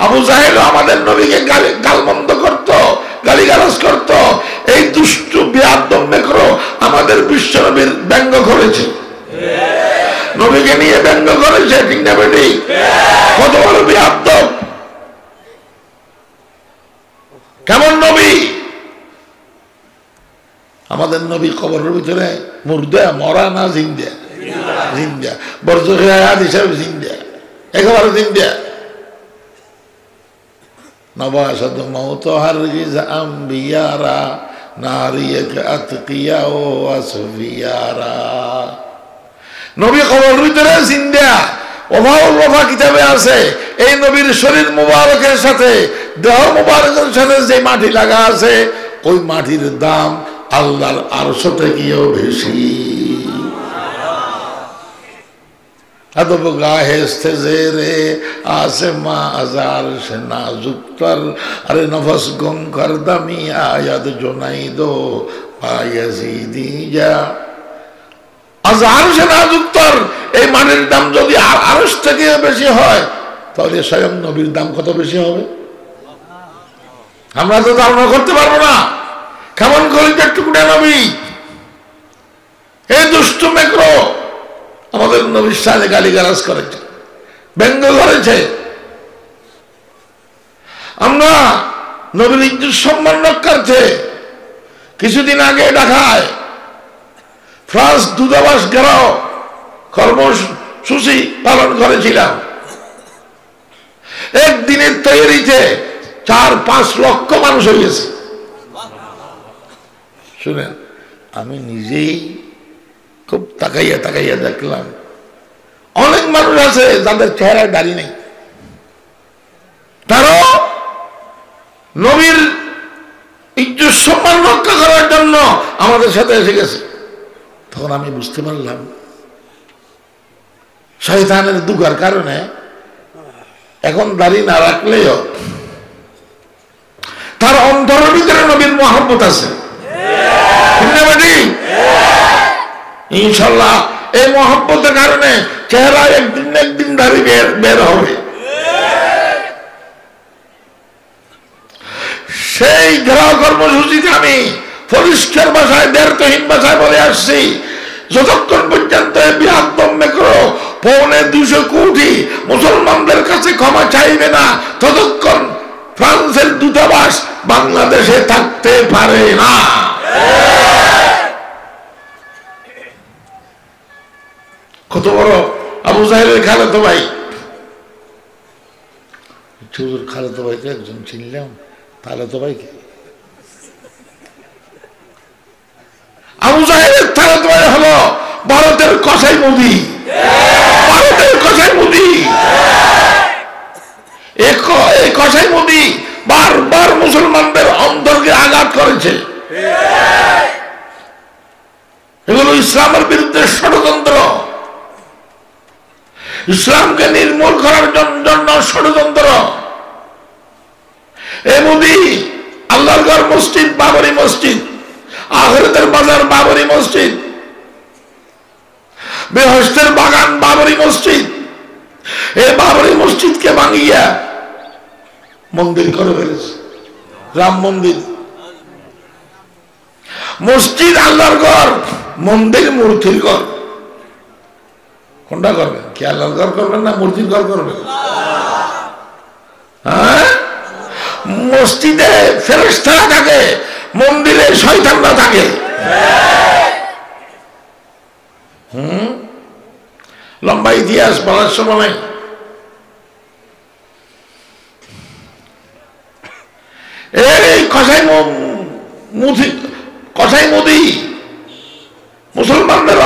আবু জাহেল আমাদের নবীকে গালমন্দ করত, গালিগালাজ করত। এই দুষ্ট বেয়াদব ম্যাক্রো আমাদের বিশ্ব নবীর ব্যঙ্গ করেছে, নবীকে নিয়ে ব্যঙ্গ করেছে, ঠিক না বেটি? কত বড় বেয়াদব! কেমন নবী? আমাদের নবী কবরের ভিতরে মুর্দা, মরা না জিন্দা? জিন্দা। বরজখে আয়াত হিসাবে জিন্দা, একেবারে জিন্দা। নবাসাদ মাউত হারগিজ আম্বিয়ারা নারিয়াক আতকিয়া ও আসফিয়ারা। নবী কবরের ভিতরে জিন্দা। ওভাউল ওফা কিতাবে আছে, এই নবীর শরীর মুবারকের সাথে, দেহ মুবারকের সাথে যে মাটি লাগা আছে, ওই মাটির দাম আল্লাহর আরশ থেকেও বেশি। আদব গাহেস্তে জেরে আসমা আজার সে নাজুকতর, আরে নফস গম কর দামি আয়াদ জোনাই দো পায়াজিদি যা। আজার সে নাজুকতর, এই মাটির দাম যদি আরশ থেকে বেশি হয়, তাহলে স্বয়ং নবীর দাম কত বেশি হবে? আমরা তো ধারণা করতে পারবো না। কেমন কলিজার টুকরা নবী! এই দুষ্ট মেক্রো আমাদের নবীর সাথে গালিগালাজ করেছে, ব্যঙ্গ করেছে। আমরা নবীর ইজ্জত সম্মান রক্ষার্থে কিছুদিন আগে ঢাকায় ফ্রান্স দূতাবাস ঘেরাও কর্মসূচি পালন করেছিলাম। একদিনের তৈরিতে 4-5 লক্ষ মানুষ হয়ে গেছে। শুনেন, আমি নিজেই খুব তাকাইয়া তাকাইয়া দেখলাম, অনেক মানুষ আছে যাদের চেহারায় দাড়ি নেই, তারাও নবীর ইজ্জত সম্মান রক্ষা করার জন্য আমাদের সাথে এসে গেছে। তখন আমি বুঝতে পারলাম, শয়তানের দুগার কারণে এখন দাড়ি না রাখলেও তার অন্তরের ভিতরে নবীর মহব্বত আছে। ইনশাল্লাহ এই মহব্বতের কারণে চেহারা একদিন না একদিন দাড়ি বের হবে। সেই ঘেরাও কর্মসূচিতে আমি পরিষ্কার ভাষায়, দ্ব্যর্থহীন ভাষায় বলে আসছি, যতক্ষণ পর্যন্ত বিহাদ্দম মেক্রো 250 কোটি মুসলমানদের কাছে ক্ষমা চাইবে না, ততক্ষণ ফ্রান্সের দূতাবাস বাংলাদেশে থাকতে পারে না। কত বড় আবু জাহেলের খালাতো ভাই, হুজুর খালাতো ভাইকে একজন চিনলাম, খালাতো ভাইকে আবু জাহেলের খালাতো ভাই হলো ভারতের কসাই মোদি, ভারতের কসাই মোদি। এই কসাই মোদি বারবার মুসলমানদের অন্তরকে আঘাত করেছে। এগুলো ইসলামের বিরুদ্ধে ষড়যন্ত্র, ইসলামকে নির্মূল করার জন্য ষড়যন্ত্র। এ মোদি আল্লাহর ঘর মসজিদ বাবরি মসজিদ, আখিরাতের বাজার বাবরি মসজিদ, বেহেশতের বাগান বাবরি মসজিদ, এই বাবরি মসজিদকে ভাঙিয়া মন্দির করে ফেলেছে, রাম মন্দির। মসজিদ আল্লাহর ঘর, মন্দির মূর্তির ঘর। কোনটা করবেন? কি আল্লাহর ঘর করবেন না মূর্তির ঘর করবেন? হ্যাঁ, মসজিদে ফেরেশতারা থাকে, মন্দিরে শয়তানরা থাকে। লম্বা ইতিহাস বলার সময় নাই। এই কসাই মোদি মুসলমানদের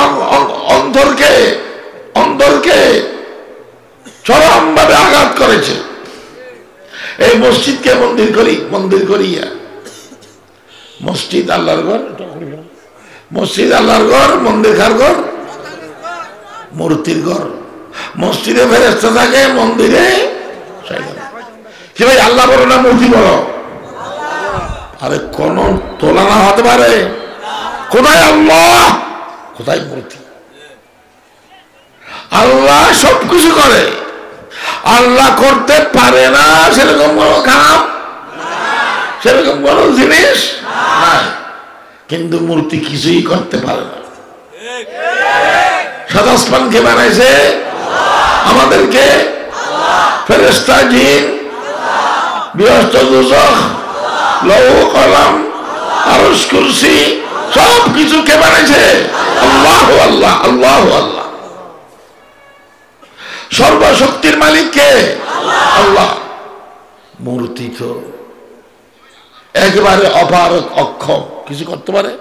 অন্তরকে চরম ভাবে আঘাত করেছে। এই মসজিদকে মন্দির করিয়া, মসজিদ আল্লাহর ঘর, মসজিদ আল্লাহর ঘর, মন্দির কার ঘর? মূর্তির ঘর। মসজিদে ফেরেশতা থাকে, মন্দিরে কি ভাই আল্লাহ বড় না মূর্তি বড়? আরে কোন তুলনা হতে পারে? কোথায় আল্লাহ, কোথায় মূর্তি? আল্লাহ সবকিছু করে, আল্লাহ করতে পারে না সেরকম কোন কাম, সেরকম কোন জিনিস নাই। কিন্তু মূর্তি কিছুই করতে পারে না। সাত আসমানকে বানাইছে আমাদেরকে, ফেরেশতা, জিন, বৃহস্ত, দোজখ, লৌহ কলম, আরশ, কুরসি সব কিছু কে বানাইছে? আল্লাহ আল্লাহ আল্লাহ আল্লাহ। সর্বশক্তির মালিক কে? আল্লাহ। মূর্তি তো একেবারে অপারক, অক্ষম, কিছু করতে পারে?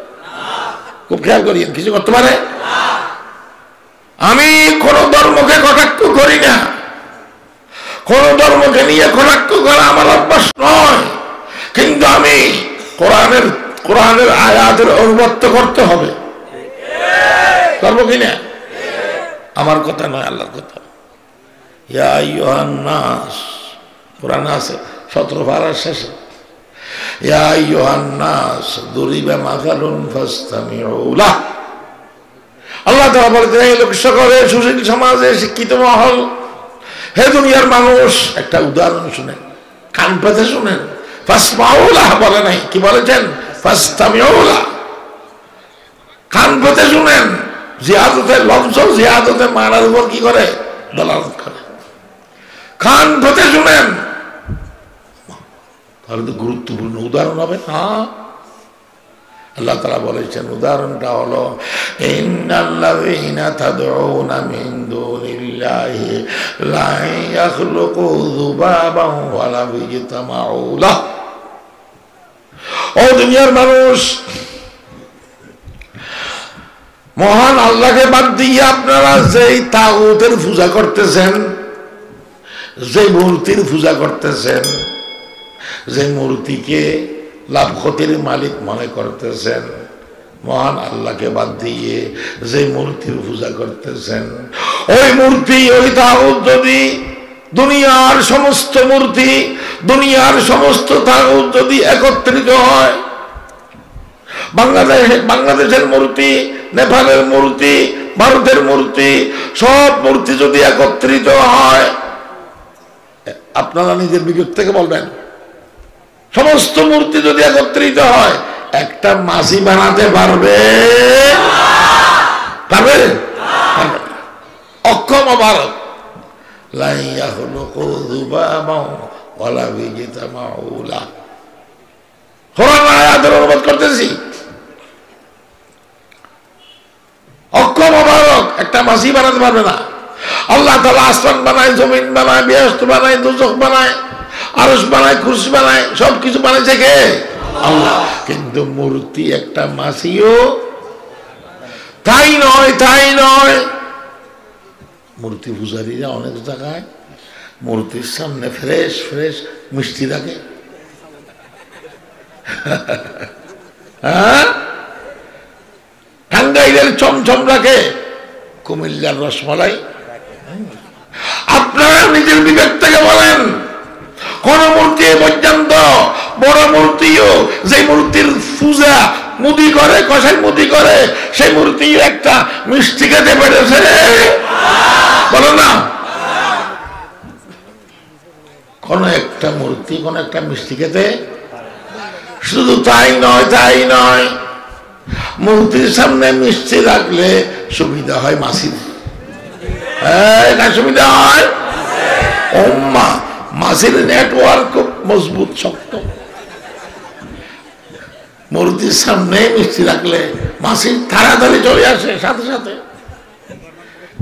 খুব খেয়াল করিয়েন, কিছু করতে পারে? আমি কোন ধর্মকে কটাক্ষ করি না, কোন ধর্মকে নিয়ে কটাক্ষ করা আমার অভ্যাস নয়, কিন্তু আমি কোরআনের আয়াতের অনুবাদ করতে হবে, করবো কিনা? আমার কথা নয়, আল্লাহর কথা। ইয়া আইয়ুহান নাস, কোরআনে আছে 17 পারার শেষে, ইয়া আইয়ুহান নাস দুরিবা মাসালুন ফাসতামিউ লাহ। আল্লাহ তাআলা বলেছেন, এই লোক সকলে, সুশীল সমাজে, শিক্ষিত মহল, হে দুনিয়ার মানুষ, একটা উদাহরণ শুনেন, কান পেতে শুনেন। ফাসমাউ লাহ বলে নাই, কি বলেছেন? ফাসতামিউ লাহ। কান পেতে শুনেন। জিয়াদতে লফজ, জিয়াদতে মানার উপর কি করে? দলালত করে। কান পেতে শুনেন, তাহলে তো গুরুত্বপূর্ণ উদাহরণ হবে। হ্যাঁ, আল্লাহ তাআলা বলেছেন, উদাহরণটা হলো, ইন্নাল্লাযীনা তাদউনা মিন দুনিল্লাহি লা ইয়াখলুকু যুবাবান ওয়া লা ইয়াজতামাউ লাহ। ও দুনিয়ার মানুষ, মহান আল্লাহকে বাদ দিয়ে আপনারা যেই তাগুতের পূজা করতেছেন, যে মূর্তির পূজা করতেছেন, যে মূর্তিকে লাভ ক্ষতির মালিক মনে করতেছেন, মহান আল্লাহকে বাদ দিয়ে যে মূর্তির পূজা করতেছেন, ওই মূর্তি, ওই তাগুত যদি দুনিয়ার সমস্ত মূর্তি, দুনিয়ার সমস্ত তাগুত যদি একত্রিত হয়, বাংলাদেশের মূর্তি, নেপালের মূর্তি, ভারতের মূর্তি, সব মূর্তি যদি একত্রিত হয়, আপনারা নিজের বিবেক থেকে বলবেন, সমস্ত মূর্তি যদি একত্রিত হয়, একটা মাসি বানাতে পারবে? পারবে? অক্ষম ভারত। লা ইয়াখলুকু যুবাবান ওয়া লা ইয়াজতামাউ লাহ। কোরআন আয়াতের অনুবাদ করতেছি। অক্ষম ভারত একটা মাছি বানাতে পারবে না। আল্লাহ তাআলা আসমান বানায়, জমিন বানায়, বেহেশত বানায়, দোজখ বানায়, আরশ বানায়, কুরসি বানায়, সবকিছু বানাইছে কে? আল্লাহ। কিন্তু মূর্তি একটা মাছিও তাই নয়, তাই নয়। মূর্তি পূজারীরা অনেক জায়গায় মূর্তির সামনে ফ্রেশ ফ্রেশ মিষ্টি রাখে। হ্যাঁ, টাঙ্গাইলের চমচম রাখে, কুমিল্লার রসমালাই। আপনারা নিজের বিবেক থেকে বলেন, কোন মূর্তি পর্যন্ত বড় মূর্তিও যে মূর্তির পূজা মুদি করে, কষাই মুদি করে, সেই মূর্তি একটা মিষ্টি খেতে পেরেছে? বলো না। কোন একটা মূর্তি কোন একটা মিষ্টি খেতে? শুধু তাই নয়, তাই নয়, মূর্তির সামনে মিষ্টি রাখলে সুবিধা হয় মাসির। এটা সুবিধা হয়। ওম্মা মাসির নেটওয়ার্ক খুব মজবুত, শক্ত। মূর্তির সামনে মিষ্টি রাখলে মাসি তাড়াতাড়ি চলে আসে, সাথে সাথে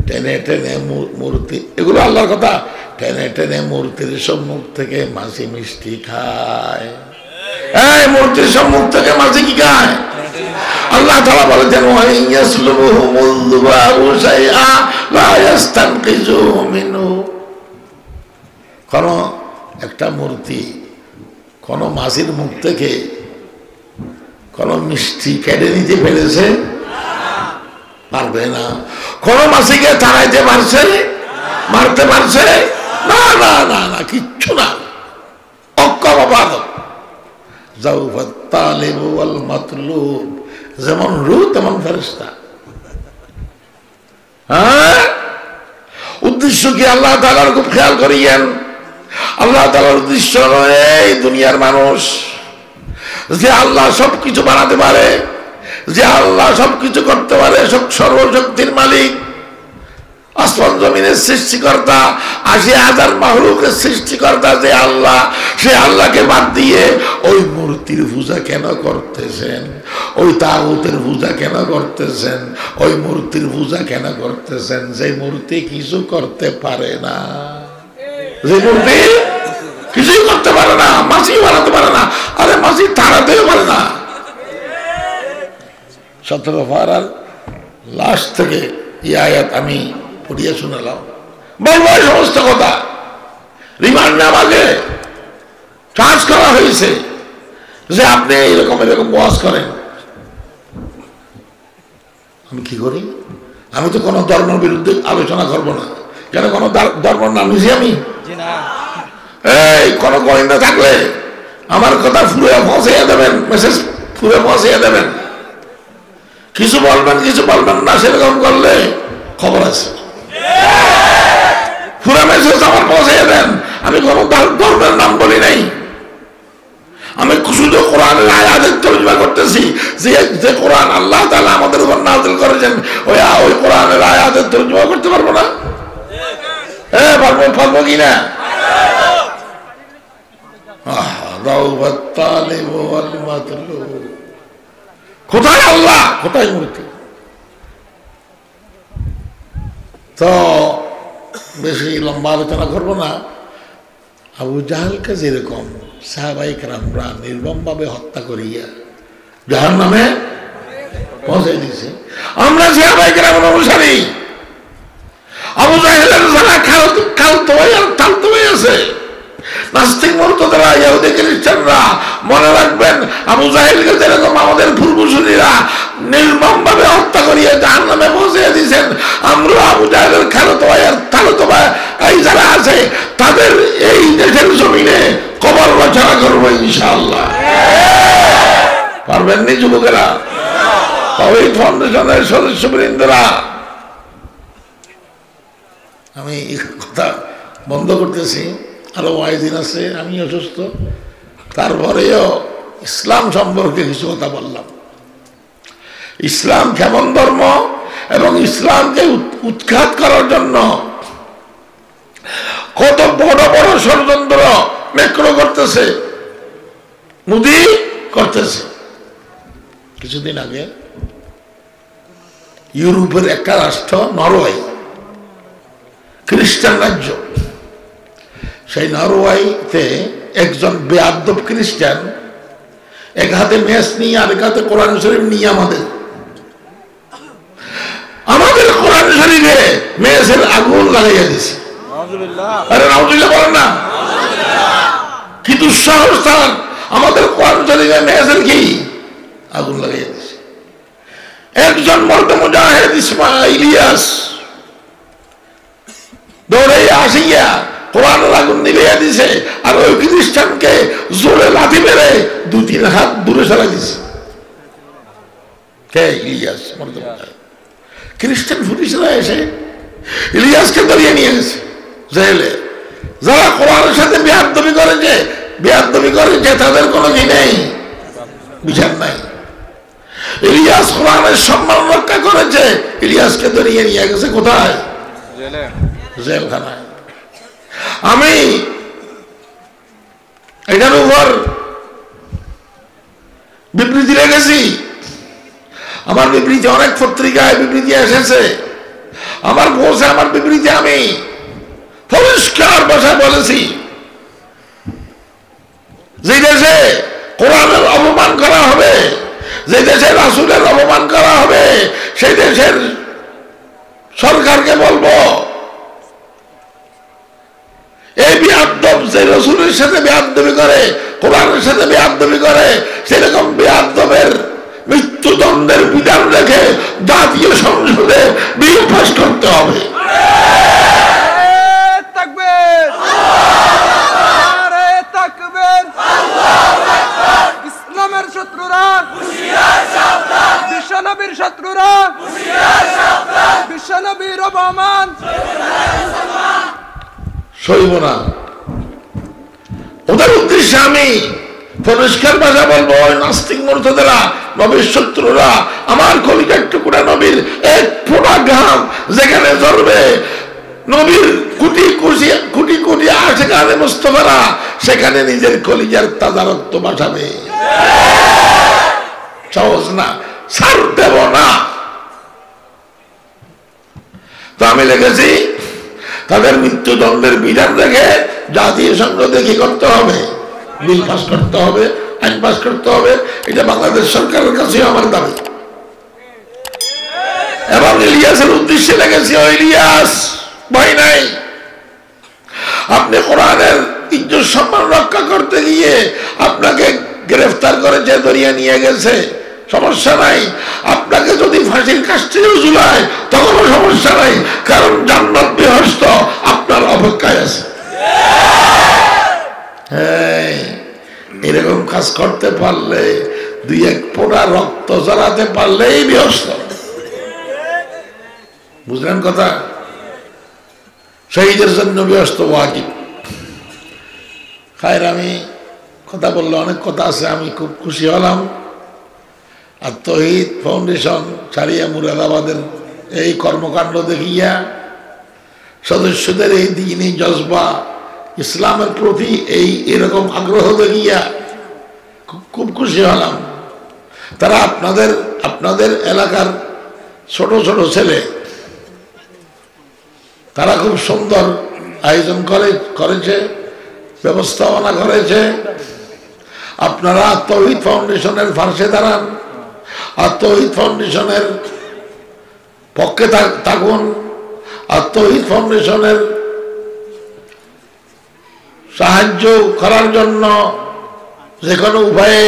টেনে টেনে মূর্তি, এগুলো আল্লাহর কথা, টেনে টেনে মূর্তির সম্মুখ থেকে মাসি মিষ্টি খায়। এই মূর্তির সম্মুখ থেকে মাসি কি খায়? আল্লাহ তাআলা বলেছেন, ওয়াইয়াসলুবুহুমুল যুবাবু শাইআ লা ইস্তানকিজুহু মিনহু। কোন একটা মূর্তি কোন মাসির মুখ থেকে কোন মিষ্টি কেড়ে নিতে পেরেছে? পারবে না। কোন মাসিকে তাড়াইতে পারছে? মারতে পারছে? না না না না, কিচ্ছু না। অক্ষমবাদক যাওফাত তালিবু ওয়াল মাতলুব, যেমন রূহ তেমন ফেরেশতা। হ্যাঁ, উদ্দেশ্য কি? আল্লাহ তাআলার খুব খেয়াল করিয়েন। আল্লাহ তাআলার উদ্দেশ্য এই দুনিয়ার মানুষ, যে আল্লাহ সবকিছু বানাতে পারে, যে আল্লাহ সবকিছু করতে পারে, সর্বশক্তির মালিক, আসমান জমিনের সৃষ্টিকর্তা, ৮০,০০০ মাখলুকের সৃষ্টিকর্তা যে আল্লাহ, সে আল্লাহকে বাদ দিয়ে ওই মূর্তির পূজা কেন করতেছেন? ওই তাগুতের পূজা কেন করতেছেন? ওই মূর্তির পূজা কেন করতেছেন? যে মূর্তি কিছু করতে পারে না, যে মূর্তি কিছুই করতে পারে না, মাছি বানাতে পারে না। আরে মাছি তাড়াতেও পারে না। ১৭ পারার লাস্ট থেকে এই আয়াত আমি পড়িয়ে শুনালাম, বলবো এই সমস্ত কথা। রিমান্ডে আমাকে চার্জ করা হয়েছে যে আপনি এরকম এরকম ওয়াজ করেন। আমি কি করি? আমি তো কোনো ধর্মের বিরুদ্ধে আলোচনা করবো না। কেন কোনো ধর্মের নাম নিয়েছি আমি? এই কোন গোয়েন্দা থাকলে আমার কথা ফুরে পৌঁছিয়ে দেবেন, মেসেজ ফুরে পৌঁছিয়ে দেবেন। কিছু বলবেন, কিছু বলবেন না, সেরকম করলে খবর আছে। পুরা মেসেজ আমার পৌঁছিয়ে দেন। আমি কোন ধর্মের নাম বলি নাই। আমি শুধু কোরআনের আয়াতের তর্জমা করতেছি, যে কোরআন আল্লাহ তাআলা আমাদের উপর নাযিল করেছেন, ওই কোরআনের আয়াতের তর্জমা করতে পারবো না? হ্যাঁ, পারবো কি না? কোথায় আল্লাহ, কোথায় মূর্তি? তো বেশি লম্বা আলোচনা করবো না। আবু জাহেলকে যেরকম সাহাবায়ে কেরামরা নির্মমভাবে হত্যা করিয়া জাহান্নামে পৌঁছে দিয়েছে, আমরা সাহাবায়ে কেরামের অনুসারী। আবু জাহেলের যারা খালতো ভাই আর তালতো ভাই আছে, নাস্তিক মুরতাদরা, ইহুদি খ্রিস্টানরা, মনে রাখবেন আবু জাহেলকে যেরকম আমাদের পূর্বসূরীরা নির্মমভাবে হত্যা করিয়ে জাহান্নামে পৌঁছে দিয়েছেন, আমরা আবু জাহেলের খালতো ভাই আর তালতো ভাই এই যারা আছে তাদের এই দেশের জমিনে কবর রচনা করবো ইনশাআল্লাহ। পারবেন নি যুবকেরা? তাওহীদ ফাউন্ডেশনের সদস্যবৃন্দরা, আমি কথা বন্ধ করতেছি। আরো ওয়াইজিন আছে, আমি অসুস্থ, তারপরেও ইসলাম সম্পর্কে কিছু কথা বললাম। ইসলাম কেমন ধর্ম এবং ইসলামকে উৎখাত করার জন্য কত বড় বড় ষড়যন্ত্র মেক্রো করতেছে, মোদি করতেছে। কিছুদিন আগে ইউরোপের একটা রাষ্ট্র নরওয়ে, খ্রিস্টান রাজ্য। সেই নরওয়েতে একজন বেয়াদব খ্রিস্টান এক হাতে মেস নিয়ে আরেক হাতে কোরআন শরীফ নিয়ে আমাদের কোরআন শরীফে মেসের আগুন লাগাইয়া দিছে। আরে নাউজুবিল্লাহ বলেন না, কি দুঃসাহস তার! আমাদের কোরআন শরীফে মেসের কি আগুন লাগাইয়া দিছে। একজন মর্দ মুজাহিদ ইলিয়াস দৌড়ে আসিয়া কোরআনের আগুন নিভিয়ে দিছে, আর ওই খ্রিস্টানকে জোরে লাথি মেরে 2-3 হাত দূরে সরাই দিছে। কে? ইলিয়াস মর্দ মুজাহিদ। খ্রিস্টান পুলিশরা এসে ইলিয়াসকে ধরিয়ে নিয়ে গেছে জেলে। যারা কোরআনের সাথে বেয়াদবি করেছে তাদের কোনো কি নেই, বিচার নাই। ইলিয়াস কোরআনের সম্মান রক্ষা করেছে, ইলিয়াসকে ধরিয়ে নিয়ে গেছে কোথায়? জেলখানায়। আমি এটার উপর বিবৃতি রেখেছি। আমার বিবৃতি অনেক পত্রিকায় বিবৃতি এসেছে। আমার বসে আমার বিবৃতি আমি পরিষ্কার ভাষায় বলেছি, যে দেশে কোরআনের অপমান করা হবে, যে দেশে রাসূলের অপমান করা হবে, সেই দেশের সরকারকে বলবো এই বেয়াদব যে রাসূলের সাথে বেয়াদবি করে, কোরআনের সাথে বেয়াদবি করে, সেরকম বেয়াদবের মৃত্যুদণ্ডের বিধান রেখে জাতীয় সংসদে বিল পাস করতে হবে। ইসলামের শত্রুরা বিশ্বনবীর শত্রুরা বিশ্বনবীর অপমান সইব না। ওদের উদ্দেশ্যে আমি পরিষ্কার ভাষা বলবো, ওই নাস্তিক মুরতাদরা, নবীর শত্রুরা, আমার কলিজার টুকরা নবীর এক ফোঁটা ঘাম যেখানে ঝরবে, নবীর কোটি কোটি আশিকানে মুস্তাফারা সেখানে নিজের কলিজার তাজা রক্ত বাঁচাবে। সহজ না, ছাড় দেব না। তো আমি লিখেছি তাদের মৃত্যুদণ্ডের বিধান রেখে জাতীয় সংসদে কি করতে হবে? বিল পাস করতে হবে, আইন পাস করতে হবে। এটা বাংলাদেশ সরকারের কাছে আমার দাবি। এবং ইলিয়াসের উদ্দেশ্যে লেগেছি, ও ইলিয়াস ভয় নাই, আপনি কোরআনের ইজ্জত সম্মান রক্ষা করতে গিয়ে আপনাকে গ্রেফতার করেছে, ধরিয়ে নিয়ে গেছে, সমস্যা নাই। আপনাকে যদি ফাঁসির কাস্টেও ঝুলায় তখনও সমস্যা নাই, কারণ জান্নাত বেহেশত আপনার অপেক্ষায় আছে। এরকম কাজ করতে পারলে, 2-1 ফোঁটা রক্ত ঝরাতে পারলেই বেহেশত। বুঝলেন কথা? শহীদের জন্য বেহেশত ওয়াজিব। খায়ের, আমি কথা বললে অনেক কথা আছে, আমি খুব খুশি হলাম। আর তৌহিদ ফাউন্ডেশন ছাড়িয়া মুরাদাবাদের এই কর্মকাণ্ড দেখিয়া সদস্যদের এই দ্বীনি জজবা, ইসলামের প্রতি এরকম আগ্রহ দেখিয়া খুব খুশি হলাম। তারা আপনাদের এলাকার ছোট ছোট ছেলে, তারা খুব সুন্দর আয়োজন করেছে, ব্যবস্থাপনা করেছে। আপনারা তৌহিদ ফাউন্ডেশনের পাশে দাঁড়ান, আর তৌহিদ ফাউন্ডেশনের পক্ষে থাকুন, আর তৌহিদ ফাউন্ডেশনের সাহায্য করার জন্য যে কোনো উপায়ে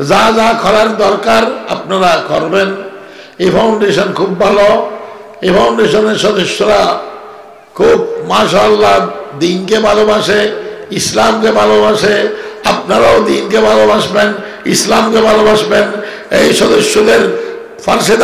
যা যা করার দরকার আপনারা করবেন। এই ফাউন্ডেশন খুব ভালো, এই ফাউন্ডেশনের সদস্যরা খুব মাশাআল্লাহ দ্বীনকে ভালোবাসে, ইসলামকে ভালোবাসে। আপনারাও দ্বীনকে ভালোবাসবেন, ইসলামকে ভালোবাসবেন। এই সদস্যদের পাশে